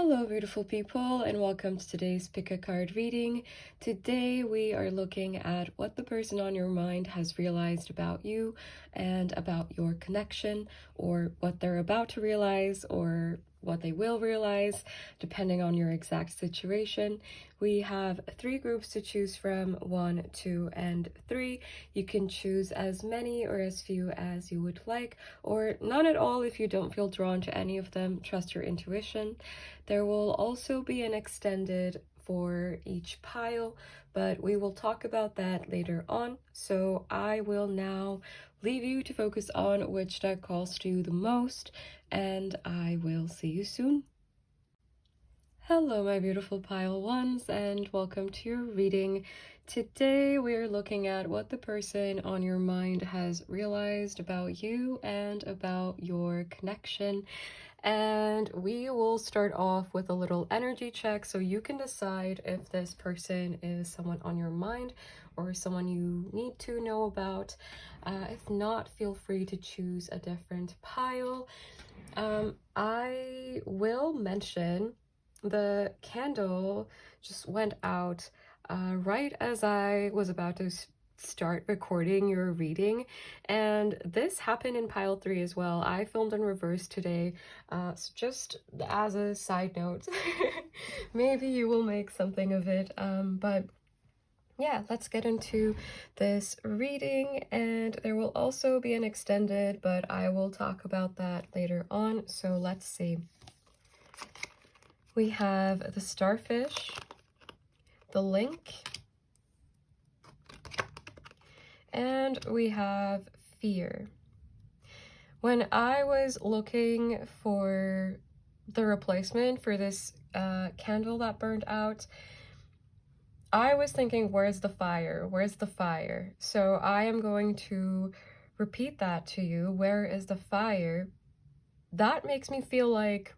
Hello beautiful people, and welcome to today's pick a card reading. Today we are looking at what the person on your mind has realized about you and about your connection, or what they're about to realize, or what they will realize, depending on your exact situation. We have 3 groups to choose from, 1, 2, and 3. You can choose as many or as few as you would like, or none at all if you don't feel drawn to any of them. Trust your intuition. There will also be an extended for each pile, but we will talk about that later on. So I will now leave you to focus on which deck calls to you the most, and I will see you soon. Hello my beautiful pile ones, and welcome to your reading. Today we are looking at what the person on your mind has realized about you and about your connection. And we will start off with a little energy check so you can decide if this person is someone on your mind or someone you need to know about. If not, feel free to choose a different pile. I will mention the candle just went out right as I was about to start recording your reading, and this happened in pile 3 as well. I filmed in reverse today, so just as a side note, maybe you will make something of it, but yeah, let's get into this reading, and there will also be an extended, but I will talk about that later on. So let's see. We have the starfish, the link, and we have fear. When I was looking for the replacement for this candle that burned out, I was thinking, where's the fire? Where's the fire? So I am going to repeat that to you. Where is the fire? That makes me feel like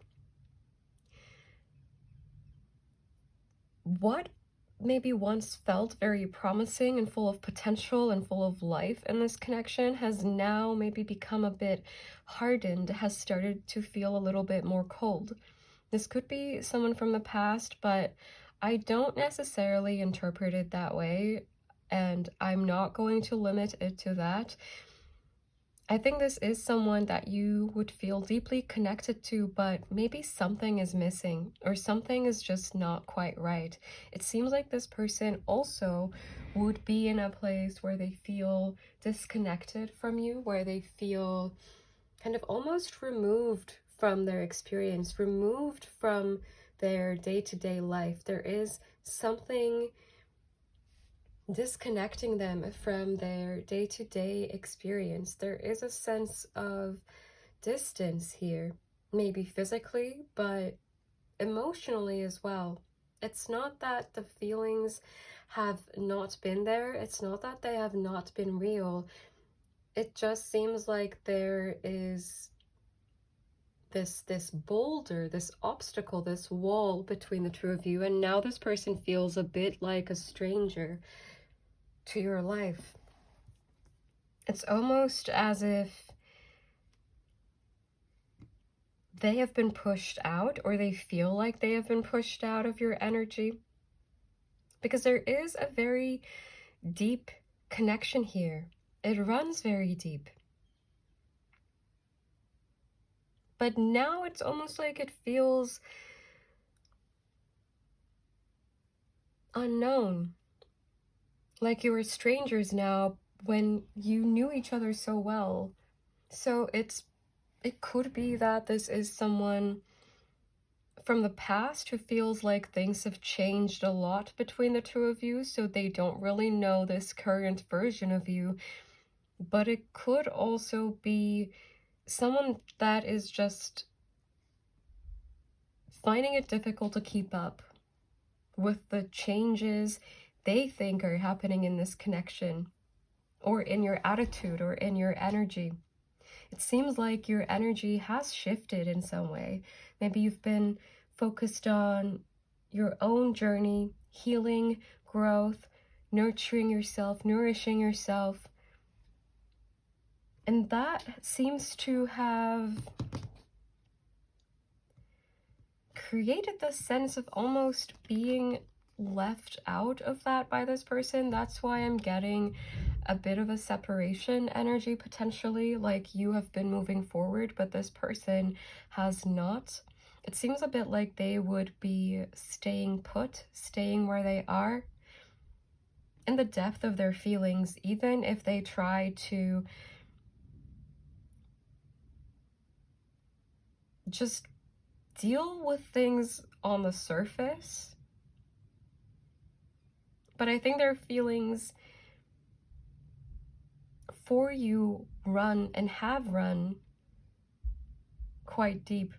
what maybe once felt very promising and full of potential and full of life in this connection has now maybe become a bit hardened, has started to feel a little bit more cold. This could be someone from the past, but I don't necessarily interpret it that way, and I'm not going to limit it to that. I think this is someone that you would feel deeply connected to, but maybe something is missing or something is just not quite right. It seems like this person also would be in a place where they feel disconnected from you, where they feel kind of almost removed from their experience, removed from their day-to-day life. There is something disconnecting them from their day-to-day experience. There is a sense of distance here, maybe physically, but emotionally as well. It's not that the feelings have not been there. It's not that they have not been real. It just seems like there is this boulder, this obstacle, this wall between the two of you, and now this person feels a bit like a stranger to your life. It's almost as if they have been pushed out, or they feel like they have been pushed out of your energy, because there is a very deep connection here. It runs very deep. But now it's almost like it feels unknown. Like you were strangers now when you knew each other so well. So it could be that this is someone from the past who feels like things have changed a lot between the two of you, so they don't really know this current version of you. But it could also be someone that is just finding it difficult to keep up with the changes they think are happening in this connection, or in your attitude, or in your energy. It seems like your energy has shifted in some way. Maybe you've been focused on your own journey, healing, growth, nurturing yourself, nourishing yourself. And that seems to have created this sense of almost being left out of that by this person. That's why I'm getting a bit of a separation energy potentially, like you have been moving forward, but this person has not. It seems a bit like they would be staying put, staying where they are, in the depth of their feelings, even if they try to just deal with things on the surface. But I think their feelings for you run and have run quite deep.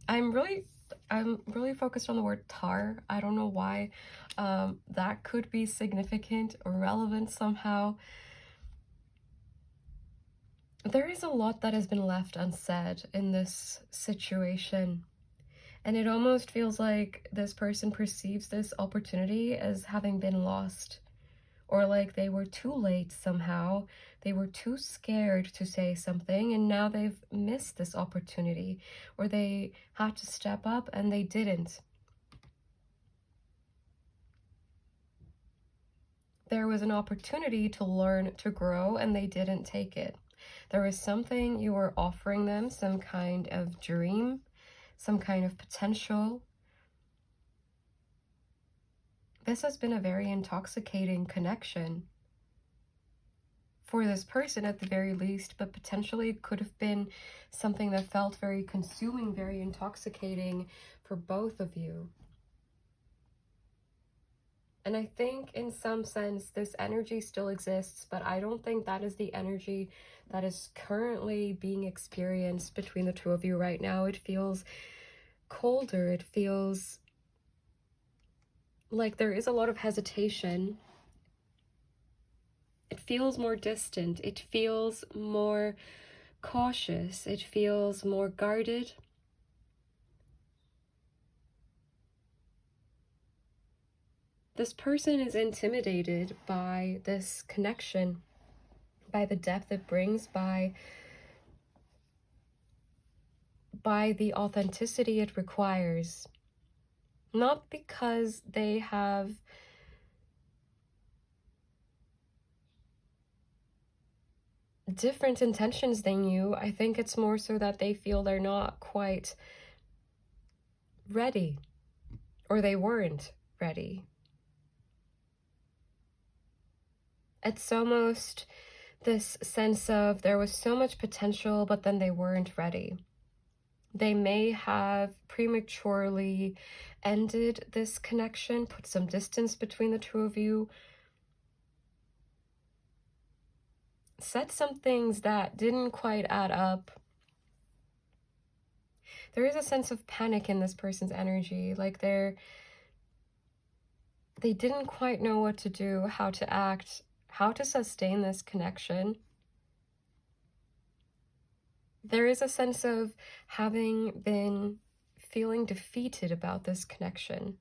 I'm really focused on the word tar. I don't know why. That could be significant or relevant somehow. There is a lot that has been left unsaid in this situation. And it almost feels like this person perceives this opportunity as having been lost. Or like they were too late somehow. They were too scared to say something, and now they've missed this opportunity. Or they had to step up and they didn't. There was an opportunity to learn, to grow, and they didn't take it. There was something you were offering them, some kind of dream, some kind of potential. This has been a very intoxicating connection for this person at the very least, but potentially it could have been something that felt very consuming, very intoxicating for both of you. And I think in some sense this energy still exists, but I don't think that is the energy that is currently being experienced between the two of you right now. It feels colder. It feels like there is a lot of hesitation. It feels more distant. It feels more cautious. It feels more guarded. This person is intimidated by this connection, by the depth it brings, by the authenticity it requires. Not because they have different intentions than you. I think it's more so that they feel they're not quite ready, or they weren't ready. It's almost this sense of there was so much potential, but then they weren't ready. They may have prematurely ended this connection, put some distance between the two of you, said some things that didn't quite add up. There is a sense of panic in this person's energy, like they didn't quite know what to do, how to act, how to sustain this connection. There is a sense of having been feeling defeated about this connection.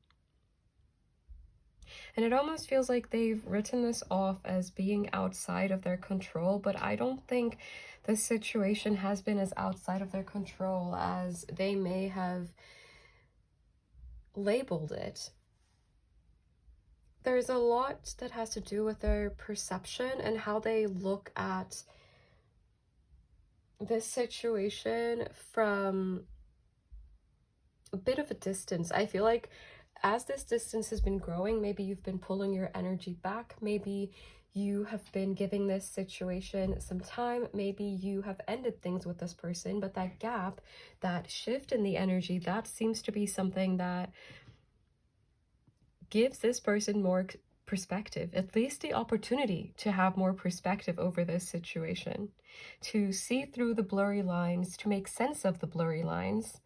And it almost feels like they've written this off as being outside of their control, but I don't think this situation has been as outside of their control as they may have labeled it. There's a lot that has to do with their perception and how they look at this situation from a bit of a distance. I feel like as this distance has been growing, maybe you've been pulling your energy back. Maybe you have been giving this situation some time. Maybe you have ended things with this person, but that gap, that shift in the energy, that seems to be something that gives this person more perspective, at least the opportunity to have more perspective over this situation, to see through the blurry lines, to make sense of the blurry lines.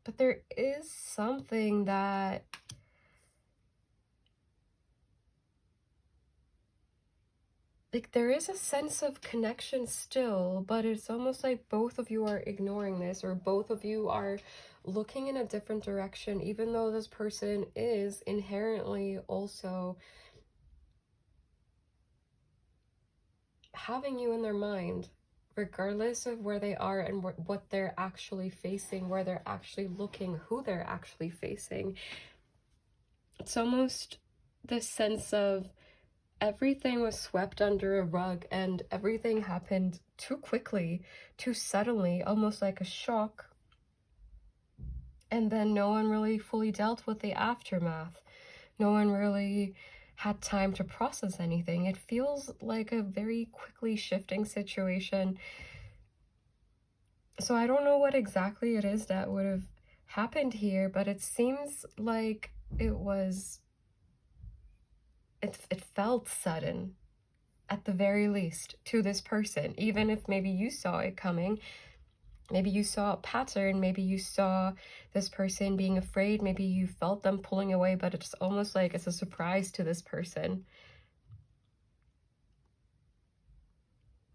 But there is something that like there is a sense of connection still, but it's almost like both of you are ignoring this, or both of you are looking in a different direction, even though this person is inherently also having you in their mind, regardless of where they are and what they're actually facing, where they're actually looking, who they're actually facing. It's almost this sense of everything was swept under a rug and everything happened too quickly, too suddenly, almost like a shock. And then no one really fully dealt with the aftermath. No one really had time to process anything. It feels like a very quickly shifting situation. So I don't know what exactly it is that would have happened here, but it seems like it felt sudden, at the very least, to this person. Even if maybe you saw it coming, maybe you saw a pattern, maybe you saw this person being afraid, maybe you felt them pulling away, but it's almost like it's a surprise to this person.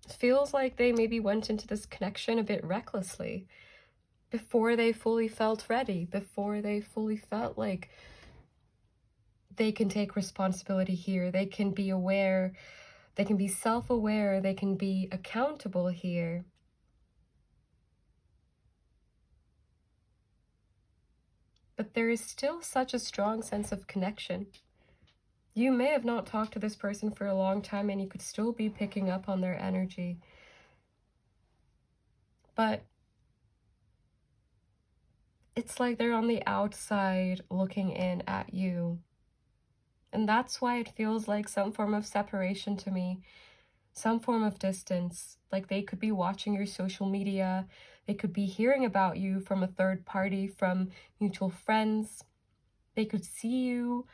It feels like they maybe went into this connection a bit recklessly, before they fully felt ready, before they fully felt like they can take responsibility here, they can be aware, they can be self-aware, they can be accountable here. But there is still such a strong sense of connection. You may have not talked to this person for a long time and you could still be picking up on their energy. But it's like they're on the outside looking in at you. And that's why it feels like some form of separation to me, some form of distance. Like they could be watching your social media, they could be hearing about you from a third party, from mutual friends. They could see you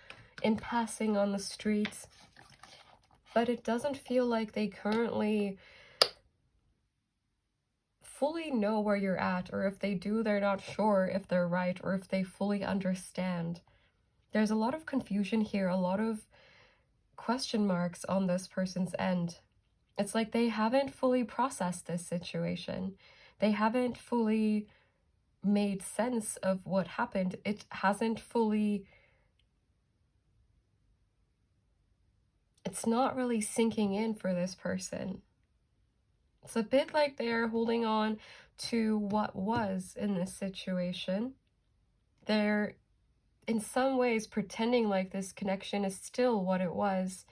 in passing on the streets, but it doesn't feel like they currently fully know where you're at, or if they do, they're not sure if they're right or if they fully understand. There's a lot of confusion here, a lot of question marks on this person's end. It's like they haven't fully processed this situation. They haven't fully made sense of what happened. It hasn't fully... It's not really sinking in for this person. It's a bit like they're holding on to what was in this situation. They're in some ways pretending like this connection is still what it was.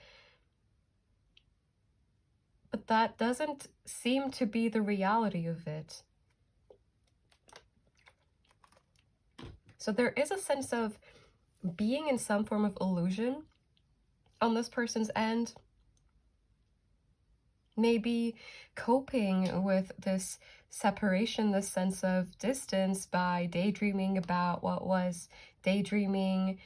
But that doesn't seem to be the reality of it. So there is a sense of being in some form of illusion on this person's end. Maybe coping with this separation, this sense of distance, by daydreaming about what was, daydreaming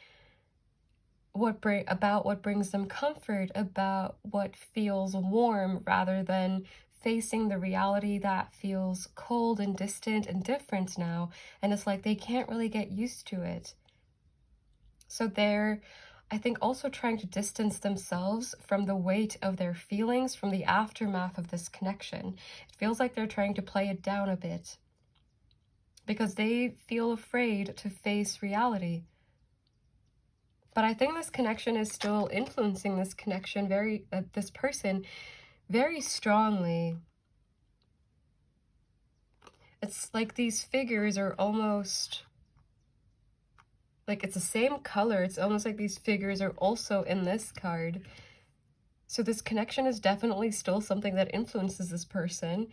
about what brings them comfort, about what feels warm, rather than facing the reality that feels cold and distant and different now. And it's like they can't really get used to it. So they're, I think, also trying to distance themselves from the weight of their feelings, from the aftermath of this connection. It feels like they're trying to play it down a bit because they feel afraid to face reality. But I think this connection is still influencing this connection this person very strongly. It's like these figures are almost like it's the same color. It's almost like these figures are also in this card. So this connection is definitely still something that influences this person.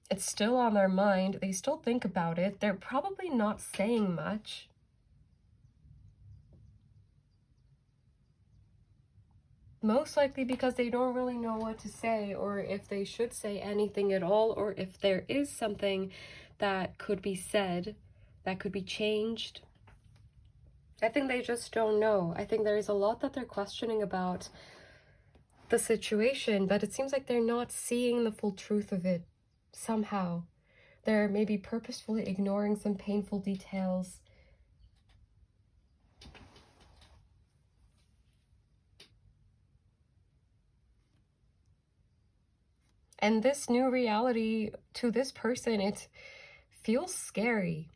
It's still on their mind. They still think about it. They're probably not saying much. Most likely because they don't really know what to say, or if they should say anything at all, or if there is something that could be said, that could be changed. I think they just don't know. I think there's a lot that they're questioning about the situation, but it seems like they're not seeing the full truth of it somehow. They're maybe purposefully ignoring some painful details. And this new reality to this person, it feels scary.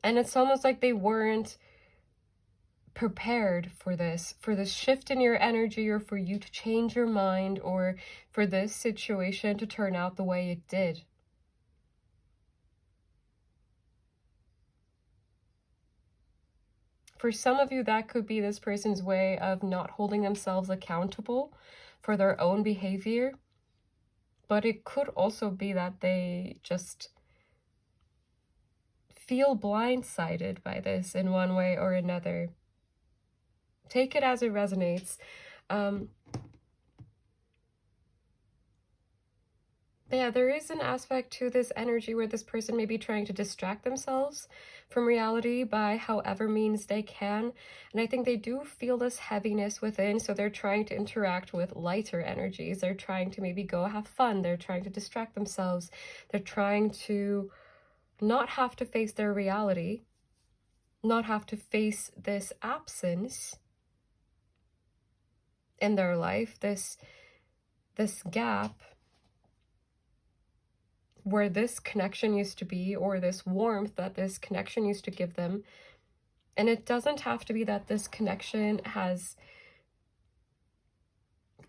And it's almost like they weren't prepared for this shift in your energy, or for you to change your mind, or for this situation to turn out the way it did. For some of you, that could be this person's way of not holding themselves accountable for their own behavior. But it could also be that they just feel blindsided by this in one way or another. Take it as it resonates. Yeah, there is an aspect to this energy where this person may be trying to distract themselves from reality by however means they can. And I think they do feel this heaviness within, so they're trying to interact with lighter energies. They're trying to maybe go have fun. They're trying to distract themselves. They're trying to not have to face their reality, not have to face this absence in their life, this gap where this connection used to be, or this warmth that this connection used to give them. And it doesn't have to be that this connection has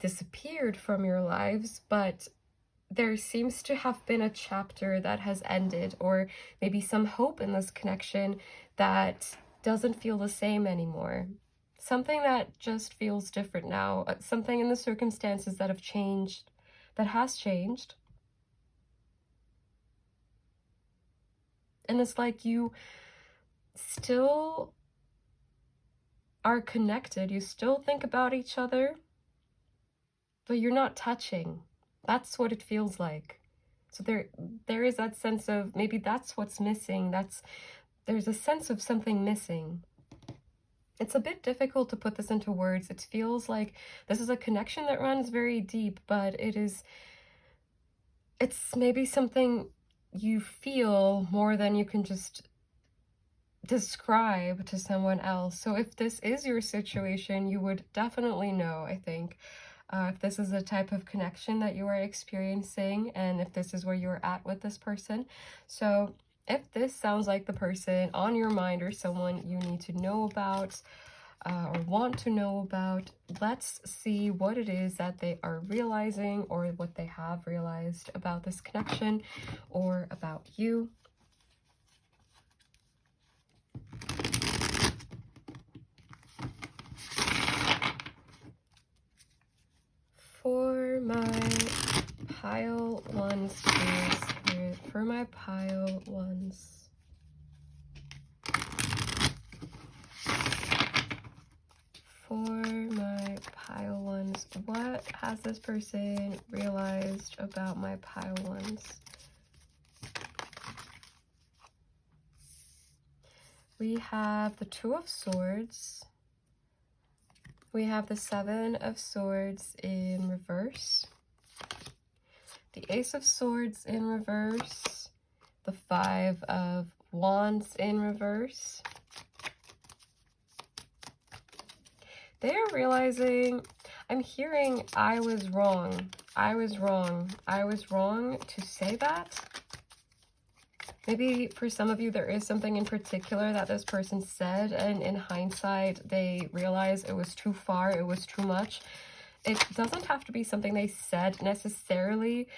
disappeared from your lives, but there seems to have been a chapter that has ended, or maybe some hope in this connection that doesn't feel the same anymore. Something that just feels different now, something in the circumstances that have changed, that has changed. And it's like you still are connected, you still think about each other, but you're not touching. That's what it feels like. So there is that sense of maybe that's what's missing. There's a sense of something missing. It's a bit difficult to put this into words. It feels like this is a connection that runs very deep, but it's maybe something you feel more than you can just describe to someone else. So if this is your situation, you would definitely know, I think, if this is the type of connection that you are experiencing, and if this is where you're at with this person. So if this sounds like the person on your mind, or someone you need to know about, or want to know about, let's see what it is that they are realizing, or what they have realized about this connection, or about you. For my pile ones, please, for my pile ones. For my pile ones, what has this person realized about my pile ones? We have the Two of Swords. We have the Seven of Swords in reverse. The Ace of Swords in reverse. The Five of Wands in reverse. They are realizing, I'm hearing, I was wrong. I was wrong. I was wrong to say that. Maybe for some of you, there is something in particular that this person said, and in hindsight, they realize it was too far, it was too much. It doesn't have to be something they said necessarily,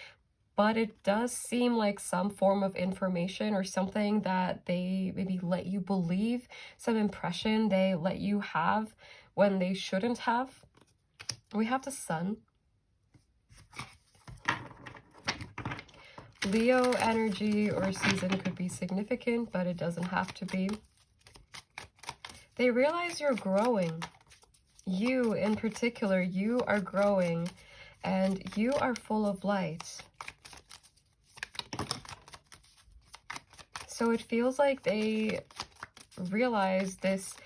but it does seem like some form of information, or something that they maybe let you believe, some impression they let you have when they shouldn't have. We have the Sun. Leo energy or season could be significant, but it doesn't have to be. They realize you're growing. You in particular, you are growing, and you are full of light. So it feels like they realize this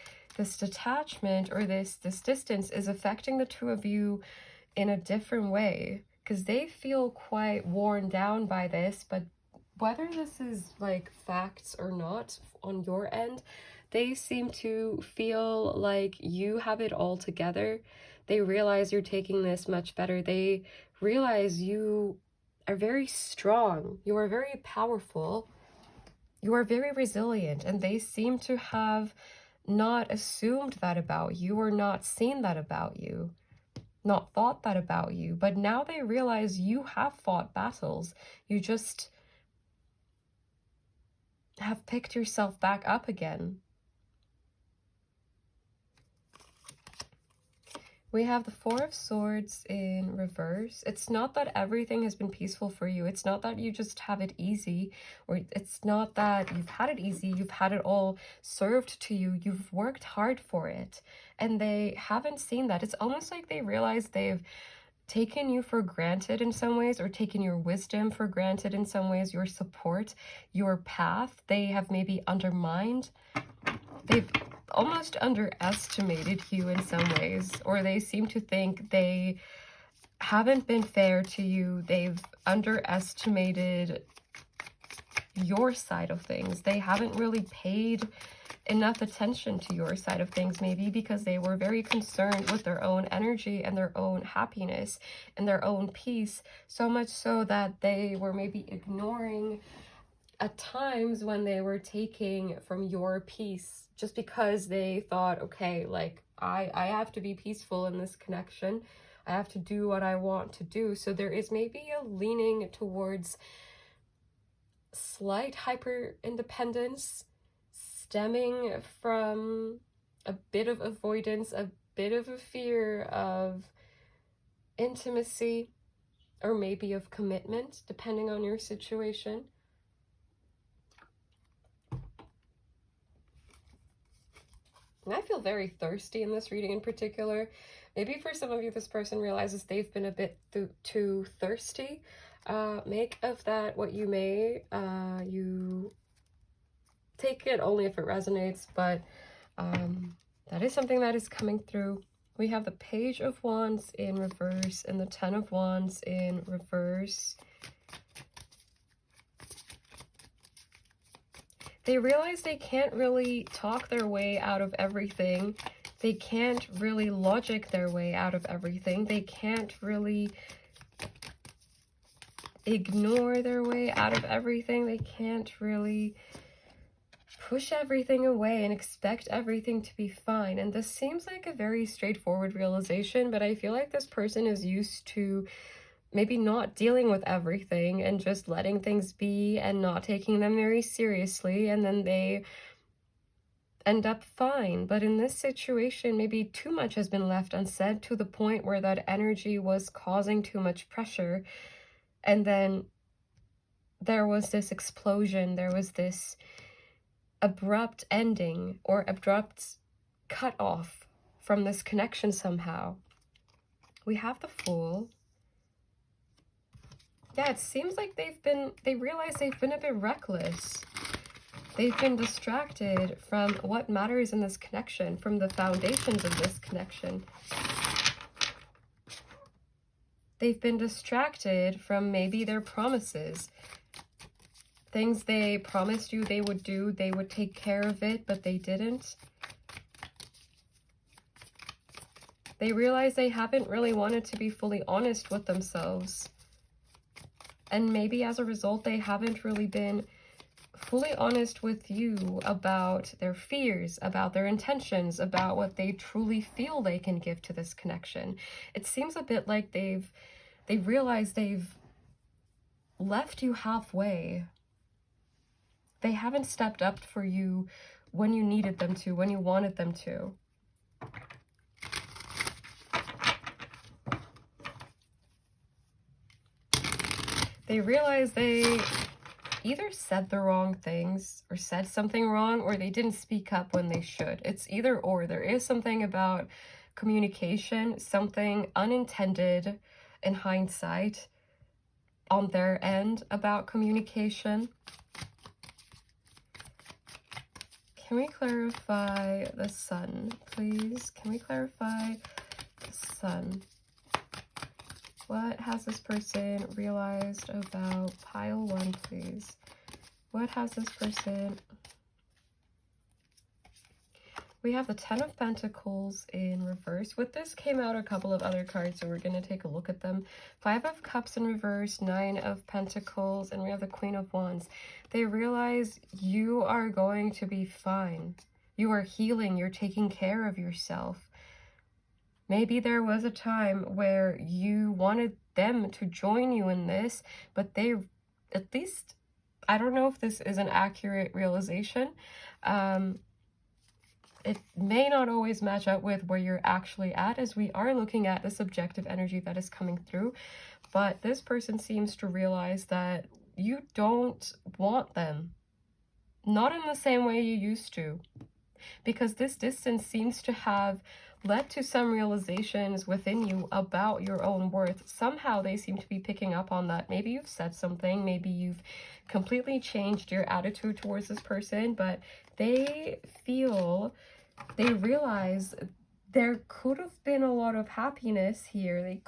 detachment, or this distance is affecting the two of you in a different way, because they feel quite worn down by this. But whether this is like facts or not on your end, they seem to feel like you have it all together. They realize you're taking this much better. They realize you are very strong. You are very powerful. You are very resilient, and they seem to have not assumed that about you, or not seen that about you, not thought that about you. But now they realize you have fought battles. You just have picked yourself back up again. We have the Four of Swords in reverse. It's not that everything has been peaceful for you. It's not that you just have it easy, or it's not that you've had it easy. You've had it all served to you. You've worked hard for it, and they haven't seen that. It's almost like they realize they've taken you for granted in some ways, or taken your wisdom for granted in some ways, your support, your path. They have maybe undermined. They've almost underestimated you in some ways, or they seem to think they haven't been fair to you. They've underestimated your side of things. They haven't really paid enough attention to your side of things, maybe because they were very concerned with their own energy and their own happiness and their own peace, so much so that they were maybe ignoring at times when they were taking from your peace, just because they thought, okay, like I have to be peaceful in this connection. I have to do what I want to do. So there is maybe a leaning towards slight hyper independence, stemming from a bit of avoidance, a bit of a fear of intimacy, or maybe of commitment, depending on your situation. And I feel very thirsty in this reading in particular. Maybe for some of you, this person realizes they've been a bit too thirsty. Make of that what you may. You take it only if it resonates, but that is something that is coming through. We have the Page of Wands in reverse and the Ten of Wands in reverse. They realize they can't really talk their way out of everything. They can't really logic their way out of everything. They can't really ignore their way out of everything. They can't really push everything away and expect everything to be fine. And this seems like a very straightforward realization, but I feel like this person is used to maybe not dealing with everything and just letting things be and not taking them very seriously, and then they end up fine. But in this situation, maybe too much has been left unsaid, to the point where that energy was causing too much pressure, and then there was this explosion, there was this abrupt ending or abrupt cut off from this connection somehow. We have the Fool. Yeah, it seems like they realize they've been a bit reckless. They've been distracted from what matters in this connection, from the foundations of this connection. They've been distracted from maybe their promises. Things they promised you they would do, they would take care of it, but they didn't. They realize they haven't really wanted to be fully honest with themselves. And maybe as a result, they haven't really been fully honest with you about their fears, about their intentions, about what they truly feel they can give to this connection. It seems a bit like they realize they've left you halfway. They haven't stepped up for you when you needed them to, when you wanted them to. They realize they either said the wrong things or said something wrong, or they didn't speak up when they should. It's either or. There is something about communication, something unintended in hindsight on their end about communication. Can we clarify the Sun, please? Can we clarify the Sun? What has this person realized about pile 1, please? What has this person... We have the Ten of Pentacles in reverse. With this came out a couple of other cards, so we're going to take a look at them. Five of Cups in reverse, Nine of Pentacles, and we have the Queen of Wands. They realize you are going to be fine. You are healing. You're taking care of yourself. Maybe there was a time where you wanted them to join you in this, but they, at least, I don't know if this is an accurate realization. It may not always match up with where you're actually at, as we are looking at the subjective energy that is coming through. But this person seems to realize that you don't want them. Not in the same way you used to. Because this distance seems to have led to some realizations within you about your own worth. Somehow they seem to be picking up on that. Maybe you've said something, maybe you've completely changed your attitude towards this person, but they realize there could have been a lot of happiness here.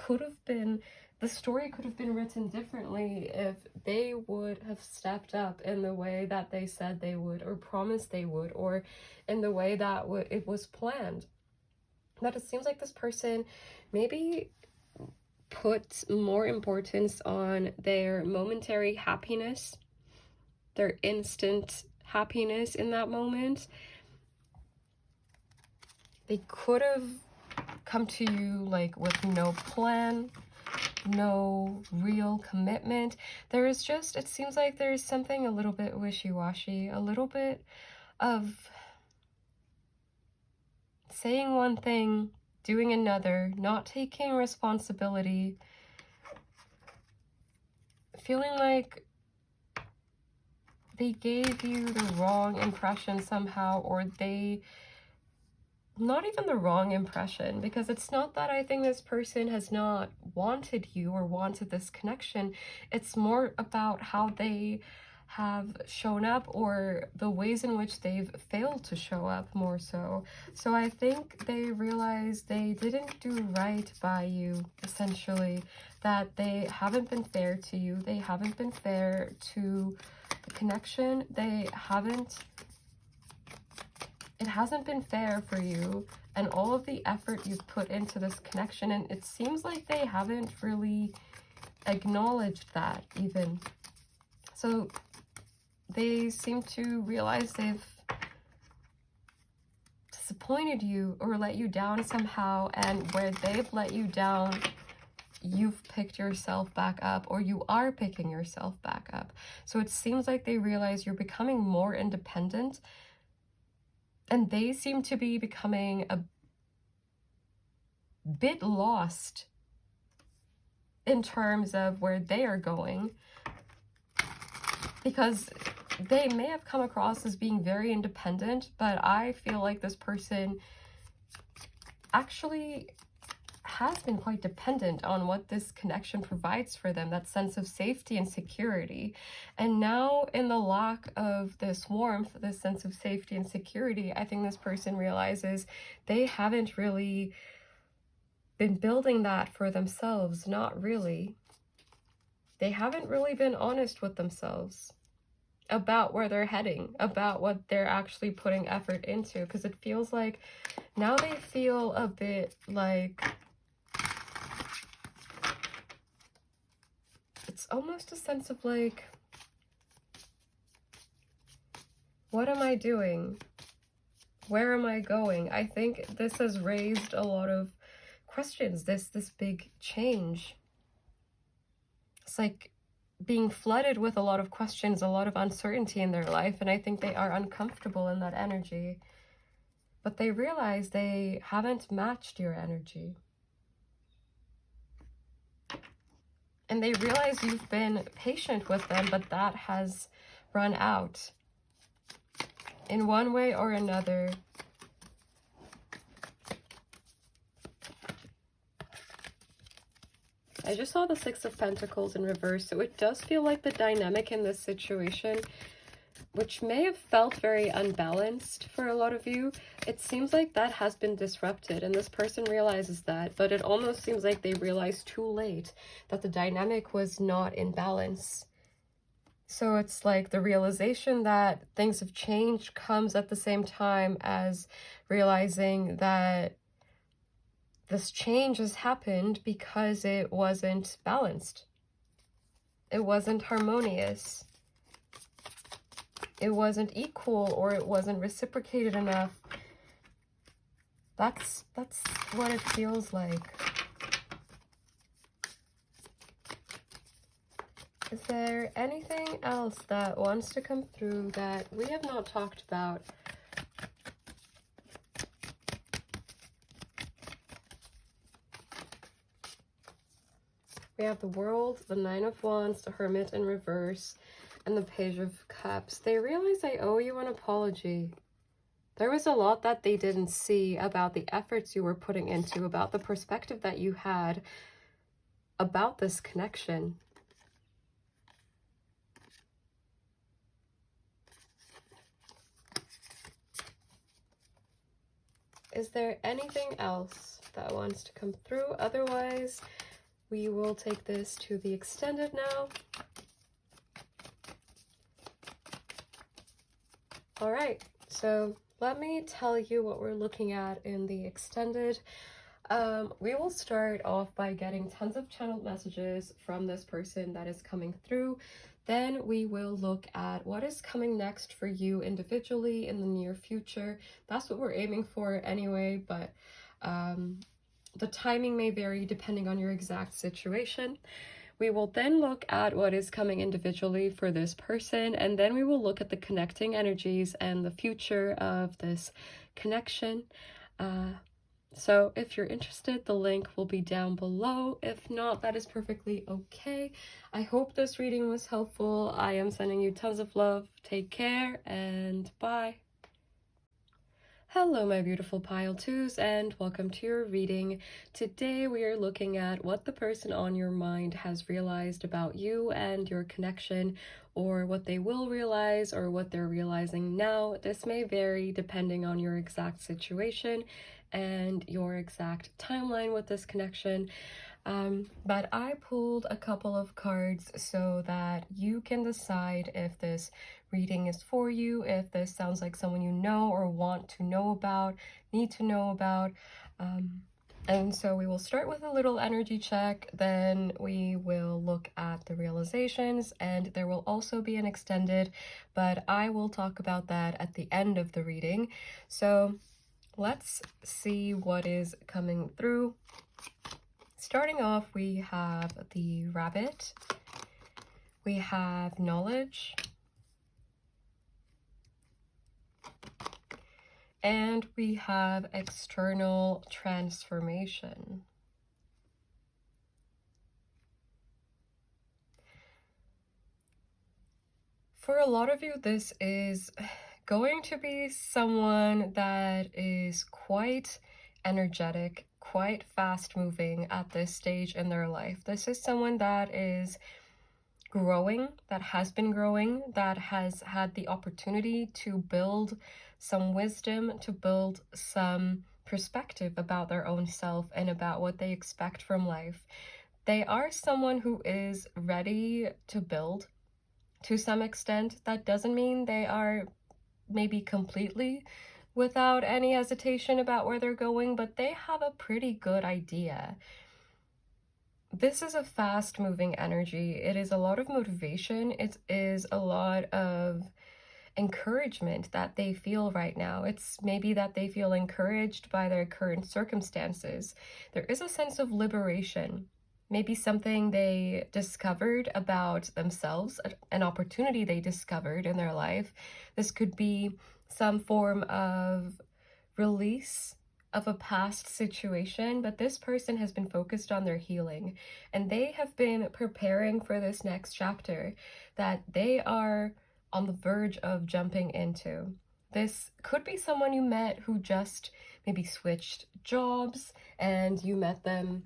The story could have been written differently if they would have stepped up in the way that they said they would, or promised they would, or in the way that it was planned. That it seems like this person maybe put more importance on their momentary happiness, their instant happiness in that moment. They could have come to you like with no plan, no real commitment. There is just, it seems like there's something a little bit wishy-washy, a little bit of saying one thing, doing another, not taking responsibility, feeling like they gave you the wrong impression somehow, or they, not even the wrong impression, because it's not that I think this person has not wanted you or wanted this connection. It's more about how they have shown up, or the ways in which they've failed to show up more so. So I think they realized they didn't do right by you, essentially, that they haven't been fair to you. They haven't been fair to the connection. It hasn't been fair for you, and all of the effort you've put into this connection, and it seems like they haven't really acknowledged that even. So they seem to realize they've disappointed you or let you down somehow, and where they've let you down, you've picked yourself back up, or you are picking yourself back up. So it seems like they realize you're becoming more independent, and they seem to be becoming a bit lost in terms of where they are going, because they may have come across as being very independent, but I feel like this person actually has been quite dependent on what this connection provides for them, that sense of safety and security. And now, in the lack of this warmth, this sense of safety and security, I think this person realizes they haven't really been building that for themselves. Not really. They haven't really been honest with themselves about where they're heading, about what they're actually putting effort into, because it feels like now they feel a bit like it's almost a sense of like, what am I doing? Where am I going? I think this has raised a lot of questions, this big change. It's like being flooded with a lot of questions, a lot of uncertainty in their life, and I think they are uncomfortable in that energy. But they realize they haven't matched your energy. And they realize you've been patient with them, but that has run out. In one way or another, I just saw the Six of Pentacles in reverse, so it does feel like the dynamic in this situation, which may have felt very unbalanced for a lot of you, it seems like that has been disrupted, and this person realizes that, but it almost seems like they realized too late that the dynamic was not in balance. So it's like the realization that things have changed comes at the same time as realizing that this change has happened because it wasn't balanced. It wasn't harmonious. it wasn't equal or it wasn't reciprocated enough. That's what it feels like. Is there anything else that wants to come through that we have not talked about? We have the World, the Nine of Wands, the Hermit in reverse, and the Page of Cups. They realize I owe you an apology. There was a lot that they didn't see about the efforts you were putting into, about the perspective that you had about this connection. Is there anything else that wants to come through? Otherwise, we will take this to the extended now. All right, so let me tell you what we're looking at in the extended. We will start off by getting tons of channeled messages from this person that is coming through. Then we will look at what is coming next for you individually in the near future. That's what we're aiming for anyway, but the timing may vary depending on your exact situation. We will then look at what is coming individually for this person, and then we will look at the connecting energies and the future of this connection. So if you're interested, the link will be down below. If not, that is perfectly okay. I hope this reading was helpful. I am sending you tons of love. Take care and bye. Hello, my beautiful pile twos, and welcome to your reading. Today we are looking at what the person on your mind has realized about you and your connection, or what they will realize, or what they're realizing now. This may vary depending on your exact situation and your exact timeline with this connection. But I pulled a couple of cards so that you can decide if this reading is for you, if this sounds like someone you know or want to know about, need to know about. And so we will start with a little energy check, then we will look at the realizations, and there will also be an extended, but I will talk about that at the end of the reading. So let's see what is coming through. Starting off, we have the Rabbit, we have Knowledge, and we have External Transformation. For a lot of you, this is going to be someone that is quite energetic, quite fast moving at this stage in their life. This is someone that is growing, that has been growing, that has had the opportunity to build some wisdom, to build some perspective about their own self and about what they expect from life. They are someone who is ready to build to some extent. That doesn't mean they are maybe completely without any hesitation about where they're going, but they have a pretty good idea. This is a fast-moving energy. It is a lot of motivation. It is a lot of encouragement that they feel right now. It's maybe that they feel encouraged by their current circumstances. There is a sense of liberation. Maybe something they discovered about themselves, an opportunity they discovered in their life. This could be some form of release of a past situation, but this person has been focused on their healing, and they have been preparing for this next chapter that they are on the verge of jumping into. This could be someone you met who just maybe switched jobs, and you met them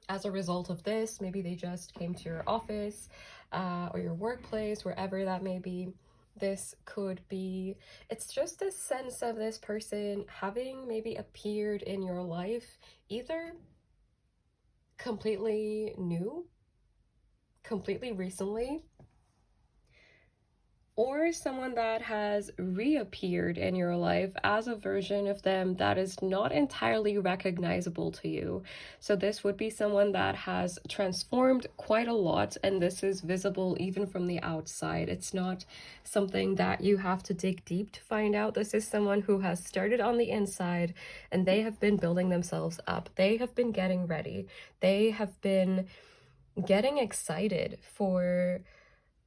as a result of this. Maybe they just came to your office or your workplace, wherever that may be. This could be, it's just this sense of this person having maybe appeared in your life, either completely new, completely recently, or someone that has reappeared in your life as a version of them that is not entirely recognizable to you. So this would be someone that has transformed quite a lot, and this is visible even from the outside. It's not something that you have to dig deep to find out. This is someone who has started on the inside, and they have been building themselves up. They have been getting ready. They have been getting excited for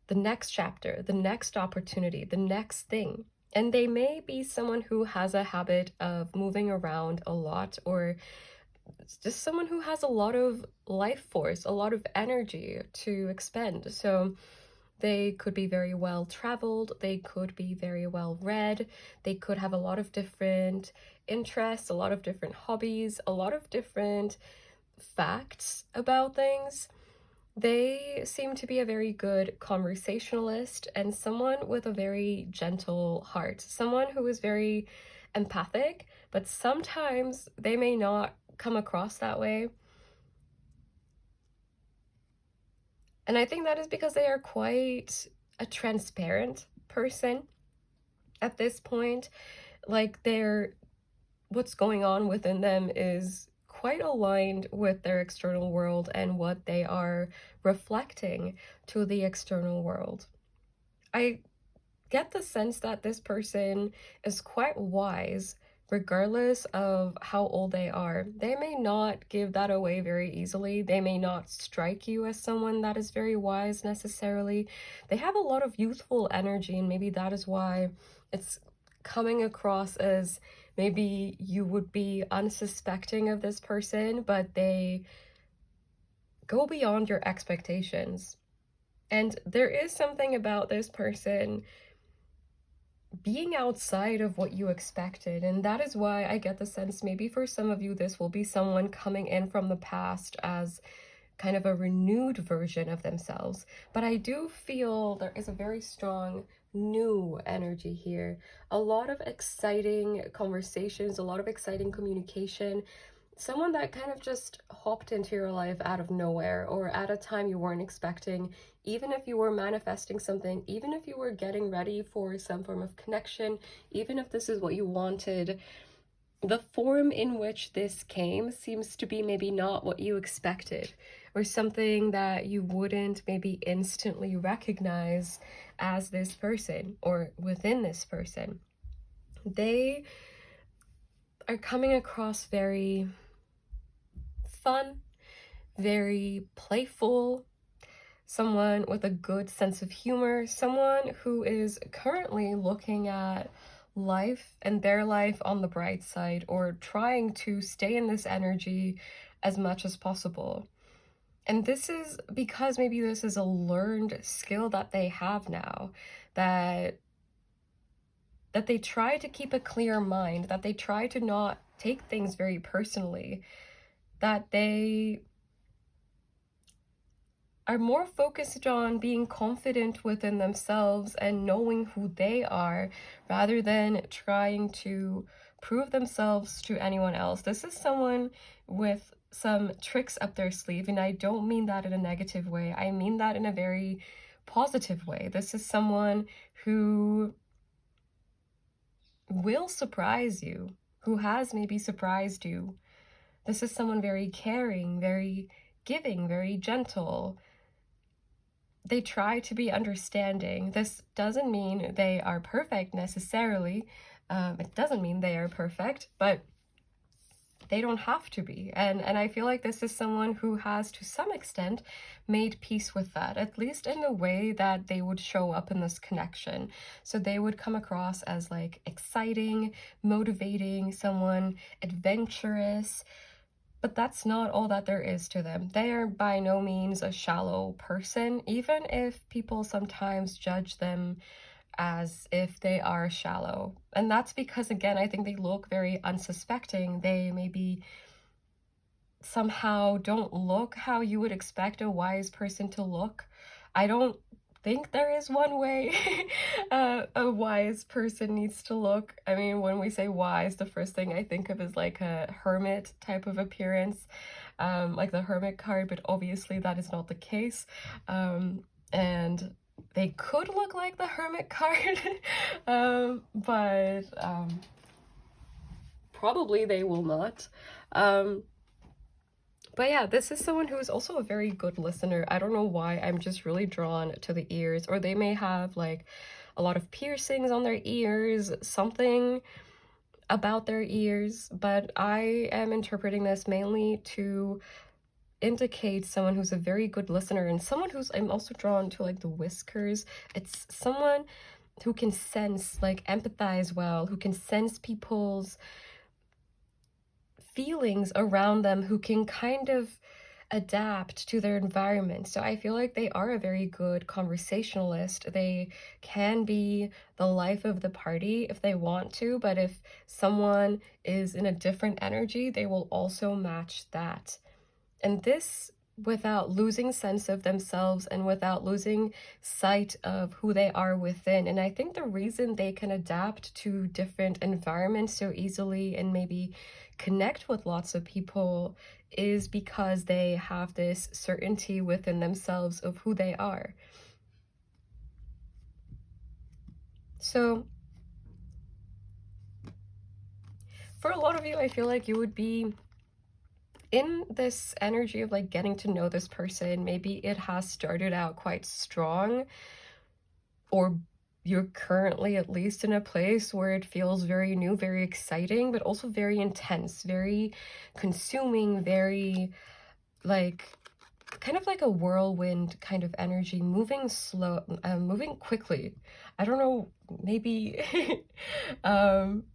the next chapter, the next opportunity, the next thing. And they may be someone who has a habit of moving around a lot, or it's just someone who has a lot of life force, a lot of energy to expend. So they could be very well traveled, they could be very well read, they could have a lot of different interests, a lot of different hobbies, a lot of different facts about things. They seem to be a very good conversationalist and someone with a very gentle heart, someone who is very empathic, but sometimes they may not come across that way. And I think that is because they are quite a transparent person at this point. Like what's going on within them is quite aligned with their external world and what they are reflecting to the external world. I get the sense that this person is quite wise regardless of how old they are. They may not give that away very easily. They may not strike you as someone that is very wise necessarily. They have a lot of youthful energy, and maybe that is why it's coming across as maybe you would be unsuspecting of this person, but they go beyond your expectations. And there is something about this person being outside of what you expected, and that is why I get the sense maybe for some of you this will be someone coming in from the past as kind of a renewed version of themselves. But I do feel there is a very strong new energy here, a lot of exciting conversations, a lot of exciting communication, someone that kind of just hopped into your life out of nowhere or at a time you weren't expecting. Even if you were manifesting something, even if you were getting ready for some form of connection, even if this is what you wanted, the form in which this came seems to be maybe not what you expected, or something that you wouldn't maybe instantly recognize as this person or within this person. They are coming across very fun, very playful, someone with a good sense of humor, someone who is currently looking at life and their life on the bright side, or trying to stay in this energy as much as possible. And this is because maybe this is a learned skill that they have now, that they try to keep a clear mind, that they try to not take things very personally, that they are more focused on being confident within themselves and knowing who they are rather than trying to prove themselves to anyone else. This is someone with some tricks up their sleeve, and I don't mean that in a negative way. I mean that in a very positive way. This is someone who will surprise you, who has maybe surprised you. This is someone very caring, very giving, very gentle. They try to be understanding. This doesn't mean they are perfect necessarily. It doesn't mean they are perfect, but they don't have to be. And I feel like this is someone who has, to some extent, made peace with that, at least in the way that they would show up in this connection. So they would come across as like exciting, motivating, someone adventurous, but that's not all that there is to them. They are by no means a shallow person, even if people sometimes judge them as if they are shallow. And that's because, again, I think they look very unsuspecting. They maybe somehow don't look how you would expect a wise person to look. I don't think there is one way a wise person needs to look. I mean, when we say wise, the first thing I think of is like a hermit type of appearance, like the hermit card, but obviously that is not the case. And they could look like the Hermit card, but probably they will not. But yeah, this is someone who is also a very good listener. I don't know why, I'm just really drawn to the ears, or they may have like a lot of piercings on their ears, something about their ears, but I am interpreting this mainly to indicate someone who's a very good listener, and someone who's, I'm also drawn to like the whiskers. It's someone who can sense, like empathize well, who can sense people's feelings around them, who can kind of adapt to their environment. So I feel like they are a very good conversationalist. They can be the life of the party if they want to, but if someone is in a different energy, they will also match that. And this without losing sense of themselves and without losing sight of who they are within. And I think the reason they can adapt to different environments so easily and maybe connect with lots of people is because they have this certainty within themselves of who they are. So for a lot of you, I feel like you would be in this energy of like getting to know this person. Maybe it has started out quite strong, or you're currently at least in a place where it feels very new, very exciting, but also very intense, very consuming, very like kind of like a whirlwind kind of energy, moving slow, moving quickly. I don't know, maybe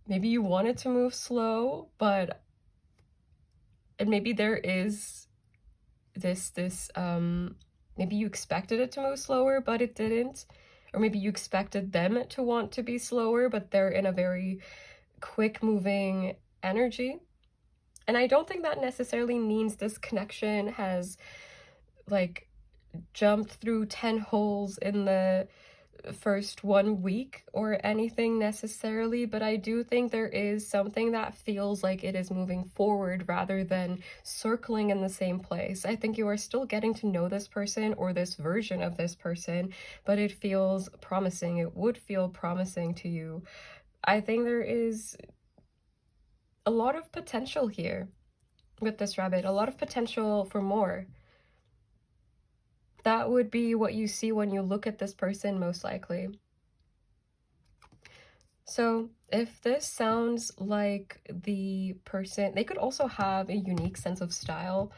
maybe you want it to move slow, but and maybe there is this maybe you expected it to move slower but it didn't, or maybe you expected them to want to be slower but they're in a very quick moving energy. And I don't think that necessarily means this connection has like jumped through 10 holes in the first 1 week or anything necessarily, but I do think there is something that feels like it is moving forward rather than circling in the same place. I think you are still getting to know this person or this version of this person, but it feels promising. It would feel promising to you. I think there is a lot of potential here with this rabbit, a lot of potential for more. That would be what you see when you look at this person, most likely. So if this sounds like the person, they could also have a unique sense of style,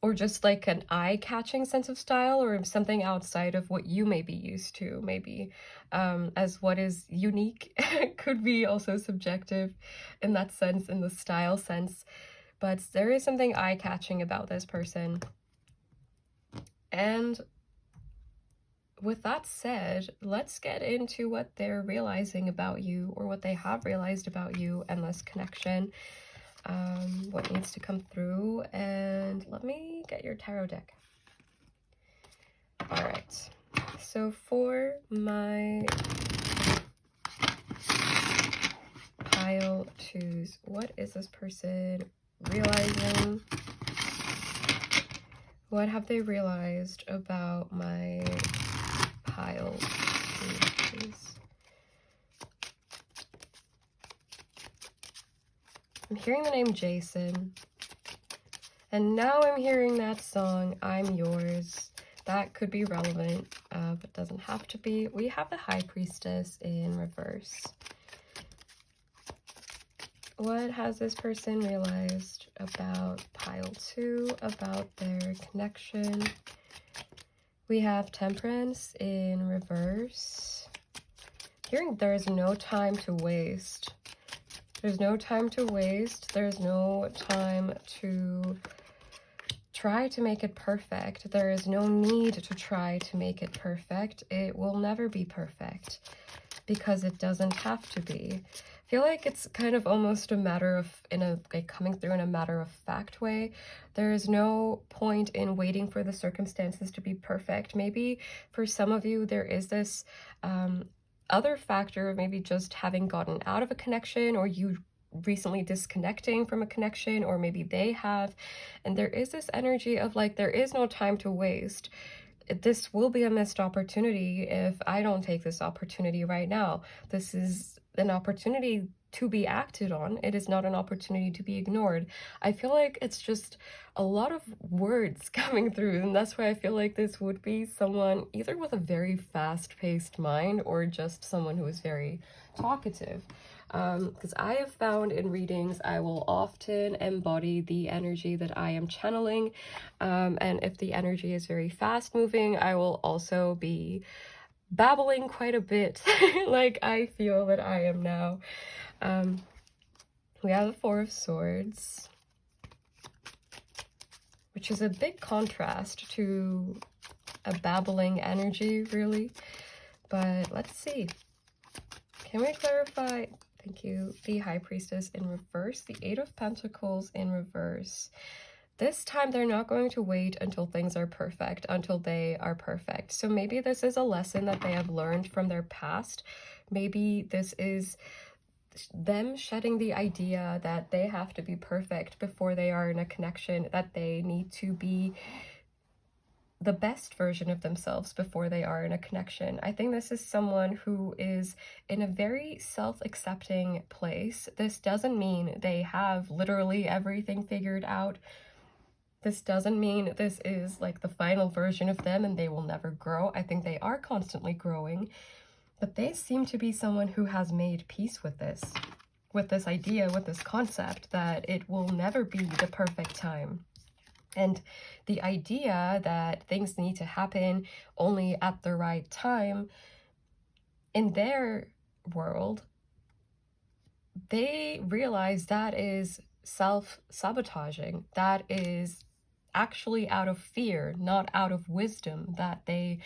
or just like an eye-catching sense of style, or something outside of what you may be used to, maybe, as what is unique could be also subjective in that sense, in the style sense. But there is something eye-catching about this person. And with that said, let's get into what they're realizing about you, or what they have realized about you and this connection, what needs to come through. And let me get your tarot deck. All right, so for my pile twos, what is this person realizing? What have they realized about my pile twos? I'm hearing the name Jason, and now I'm hearing that song, I'm Yours. That could be relevant, but doesn't have to be. We have the High Priestess in reverse. What has this person realized about pile two, about their connection? We have Temperance in reverse. Hearing there is no time to waste. There's no time to waste. There's no time to try to make it perfect. There is no need to try to make it perfect. It will never be perfect because it doesn't have to be. I feel like it's kind of almost a matter of, coming through in a matter of fact way. There is no point in waiting for the circumstances to be perfect. Maybe for some of you, there is this other factor of maybe just having gotten out of a connection, or you recently disconnecting from a connection, or maybe they have, and there is this energy of like there is no time to waste. this will be a missed opportunity if I don't take this opportunity right now. This is an opportunity to be acted on. It is not an opportunity to be ignored. I feel like it's just a lot of words coming through, and that's why I feel like this would be someone either with a very fast-paced mind or just someone who is very talkative. Because I have found in readings I will often embody the energy that I am channeling, and if the energy is very fast moving, I will also be babbling quite a bit like I feel that I am now. We have the Four of Swords, which is a big contrast to a babbling energy, really. But let's see. Can we clarify? Thank you. The High Priestess in reverse, the Eight of Pentacles in reverse. This time they're not going to wait until things are perfect, until they are perfect. So maybe this is a lesson that they have learned from their past. Maybe this is them shedding the idea that they have to be perfect before they are in a connection, that they need to be the best version of themselves before they are in a connection. I think this is someone who is in a very self-accepting place. This doesn't mean they have literally everything figured out. This doesn't mean this is like the final version of them and they will never grow. I think they are constantly growing. But they seem to be someone who has made peace with this idea, with this concept that it will never be the perfect time. And the idea that things need to happen only at the right time, in their world, they realize that is self-sabotaging. That is actually out of fear, not out of wisdom, that they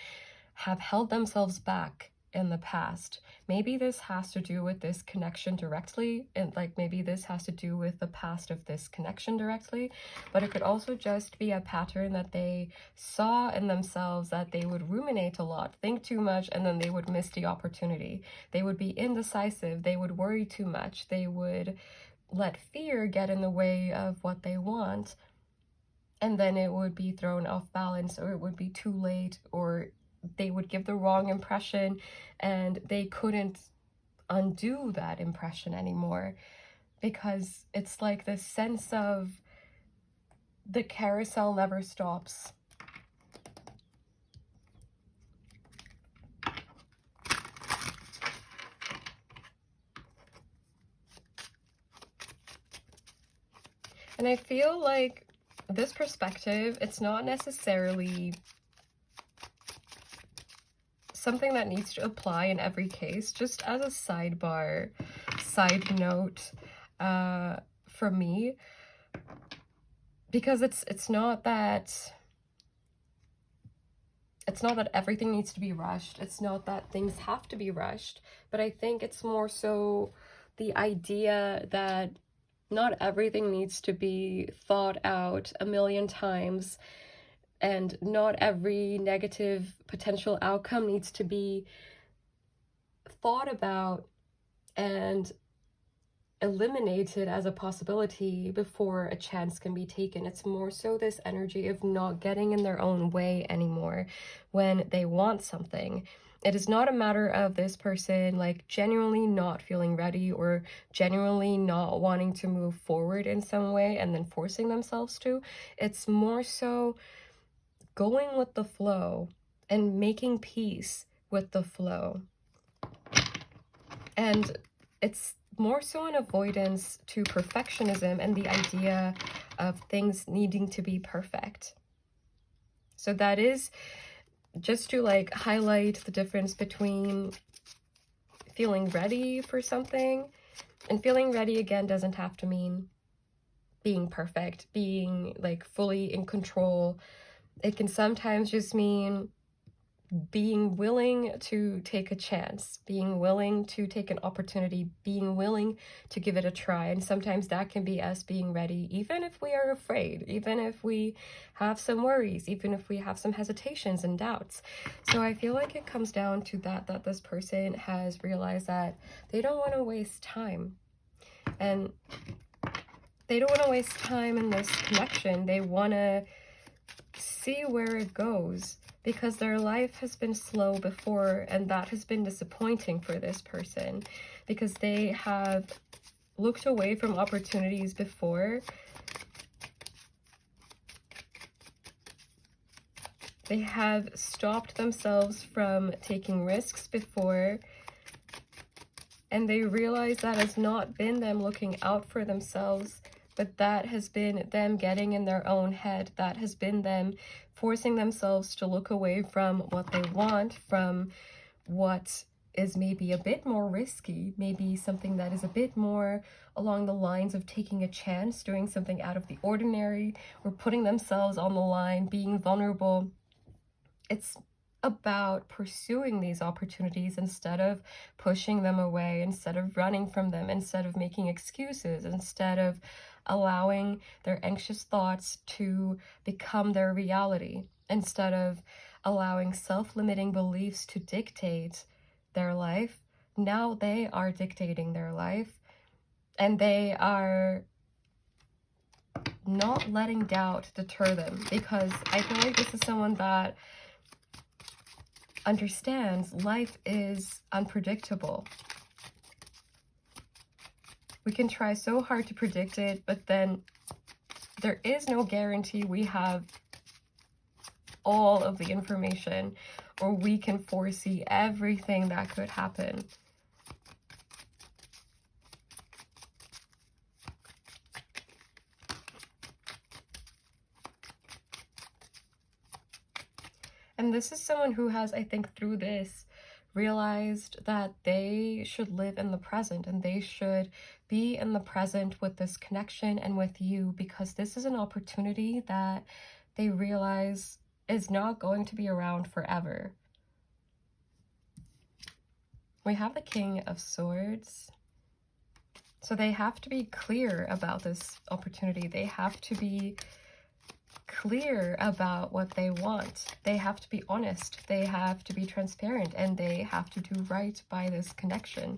have held themselves back in the past. Maybe this has to do with this connection directly, and like maybe this has to do with the past of this connection directly, but it could also just be a pattern that they saw in themselves, that they would ruminate a lot, think too much, and then they would miss the opportunity. They would be indecisive, they would worry too much, they would let fear get in the way of what they want, and then it would be thrown off balance, or it would be too late, or they would give the wrong impression and they couldn't undo that impression anymore, because it's like this sense of the carousel never stops. And I feel like this perspective, it's not necessarily something that needs to apply in every case, just as a sidebar, side note for me, because it's not that everything needs to be rushed. It's not that things have to be rushed, but I think it's more so the idea that not everything needs to be thought out a million times, and not every negative potential outcome needs to be thought about and eliminated as a possibility before a chance can be taken. It's more so this energy of not getting in their own way anymore when they want something. It is not a matter of this person like genuinely not feeling ready or genuinely not wanting to move forward in some way and then forcing themselves to. It's more so going with the flow and making peace with the flow. And it's more so an avoidance to perfectionism and the idea of things needing to be perfect. So that is just to like highlight the difference between feeling ready for something, and feeling ready again doesn't have to mean being perfect, being like fully in control. It can sometimes just mean being willing to take a chance, being willing to take an opportunity, being willing to give it a try. And sometimes that can be us being ready, even if we are afraid, even if we have some worries, even if we have some hesitations and doubts. So I feel like it comes down to that this person has realized that they don't want to waste time. And they don't want to waste time in this connection. They want to see where it goes, because their life has been slow before, and that has been disappointing for this person, because they have looked away from opportunities before. They have stopped themselves from taking risks before, and they realize that has not been them looking out for themselves, but that has been them getting in their own head. That has been them forcing themselves to look away from what they want, from what is maybe a bit more risky, maybe something that is a bit more along the lines of taking a chance, doing something out of the ordinary, or putting themselves on the line, being vulnerable. It's about pursuing these opportunities instead of pushing them away, instead of running from them, instead of making excuses, instead of allowing their anxious thoughts to become their reality, instead of allowing self-limiting beliefs to dictate their life. Now they are dictating their life, and they are not letting doubt deter them, because I feel like this is someone that understands life is unpredictable. We can try so hard to predict it, but then there is no guarantee we have all of the information, or we can foresee everything that could happen. And this is someone who has, I think, through this, realized that they should live in the present, and they should be in the present with this connection and with you, because this is an opportunity that they realize is not going to be around forever. We have the King of Swords. So they have to be clear about this opportunity. They have to be clear about what they want. They have to be honest. They have to be transparent, and they have to do right by this connection.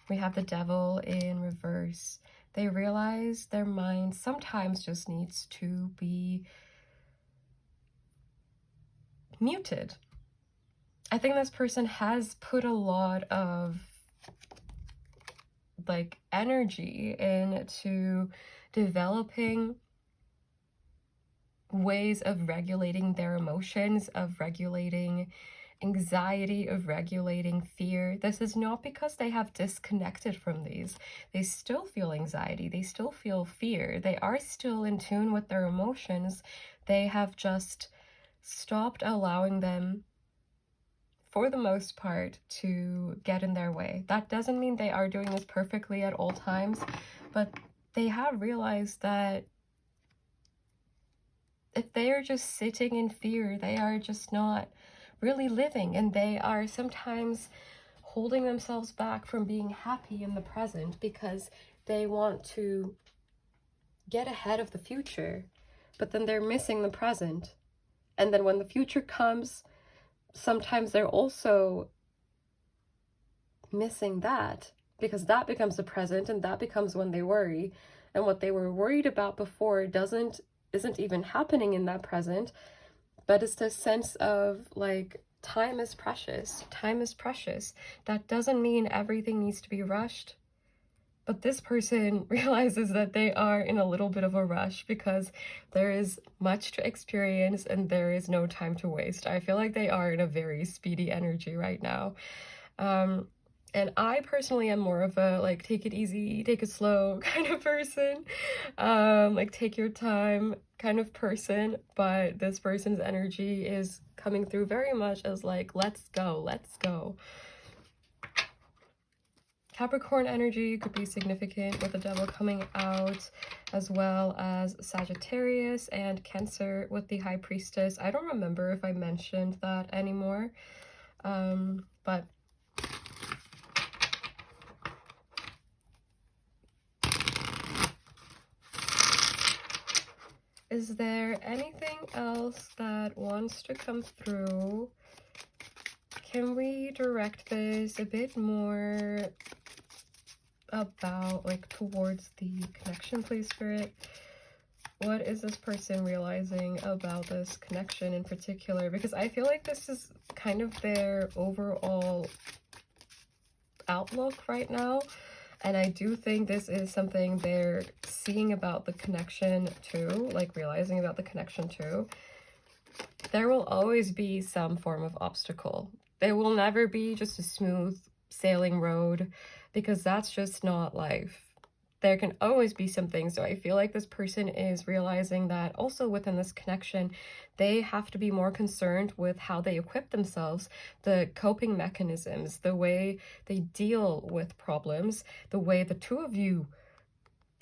We have the Devil in reverse. They realize their mind sometimes just needs to be muted. I think this person has put a lot of energy into developing ways of regulating their emotions, of regulating anxiety, of regulating fear. This is not because they have disconnected from these. They still feel anxiety, they still feel fear, they are still in tune with their emotions. They have just stopped allowing them, for the most part, to get in their way. That doesn't mean they are doing this perfectly at all times, but they have realized that if they are just sitting in fear, they are just not really living, and they are sometimes holding themselves back from being happy in the present because they want to get ahead of the future, but then they're missing the present. And then when the future comes, sometimes they're also missing that, because that becomes the present, and that becomes when they worry. And what they were worried about before isn't even happening in that present, but it's this sense of time is precious. Time is precious. That doesn't mean everything needs to be rushed. But this person realizes that they are in a little bit of a rush because there is much to experience and there is no time to waste. I feel like they are in a very speedy energy right now. And I personally am more of a take it easy, take it slow kind of person. Take your time kind of person. But this person's energy is coming through very much as let's go, let's go. Capricorn energy could be significant with the Devil coming out, as well as Sagittarius and Cancer with the High Priestess. I don't remember if I mentioned that anymore, but is there anything else that wants to come through? Can we direct this a bit more about towards the connection, please, Spirit? What is this person realizing about this connection in particular? Because I feel like this is kind of their overall outlook right now. And I do think this is something they're seeing about the connection too, like realizing about the connection too. There will always be some form of obstacle. There will never be just a smooth sailing road, because that's just not life. There can always be something. So I feel like this person is realizing that also within this connection, they have to be more concerned with how they equip themselves, the coping mechanisms, the way they deal with problems, the way the two of you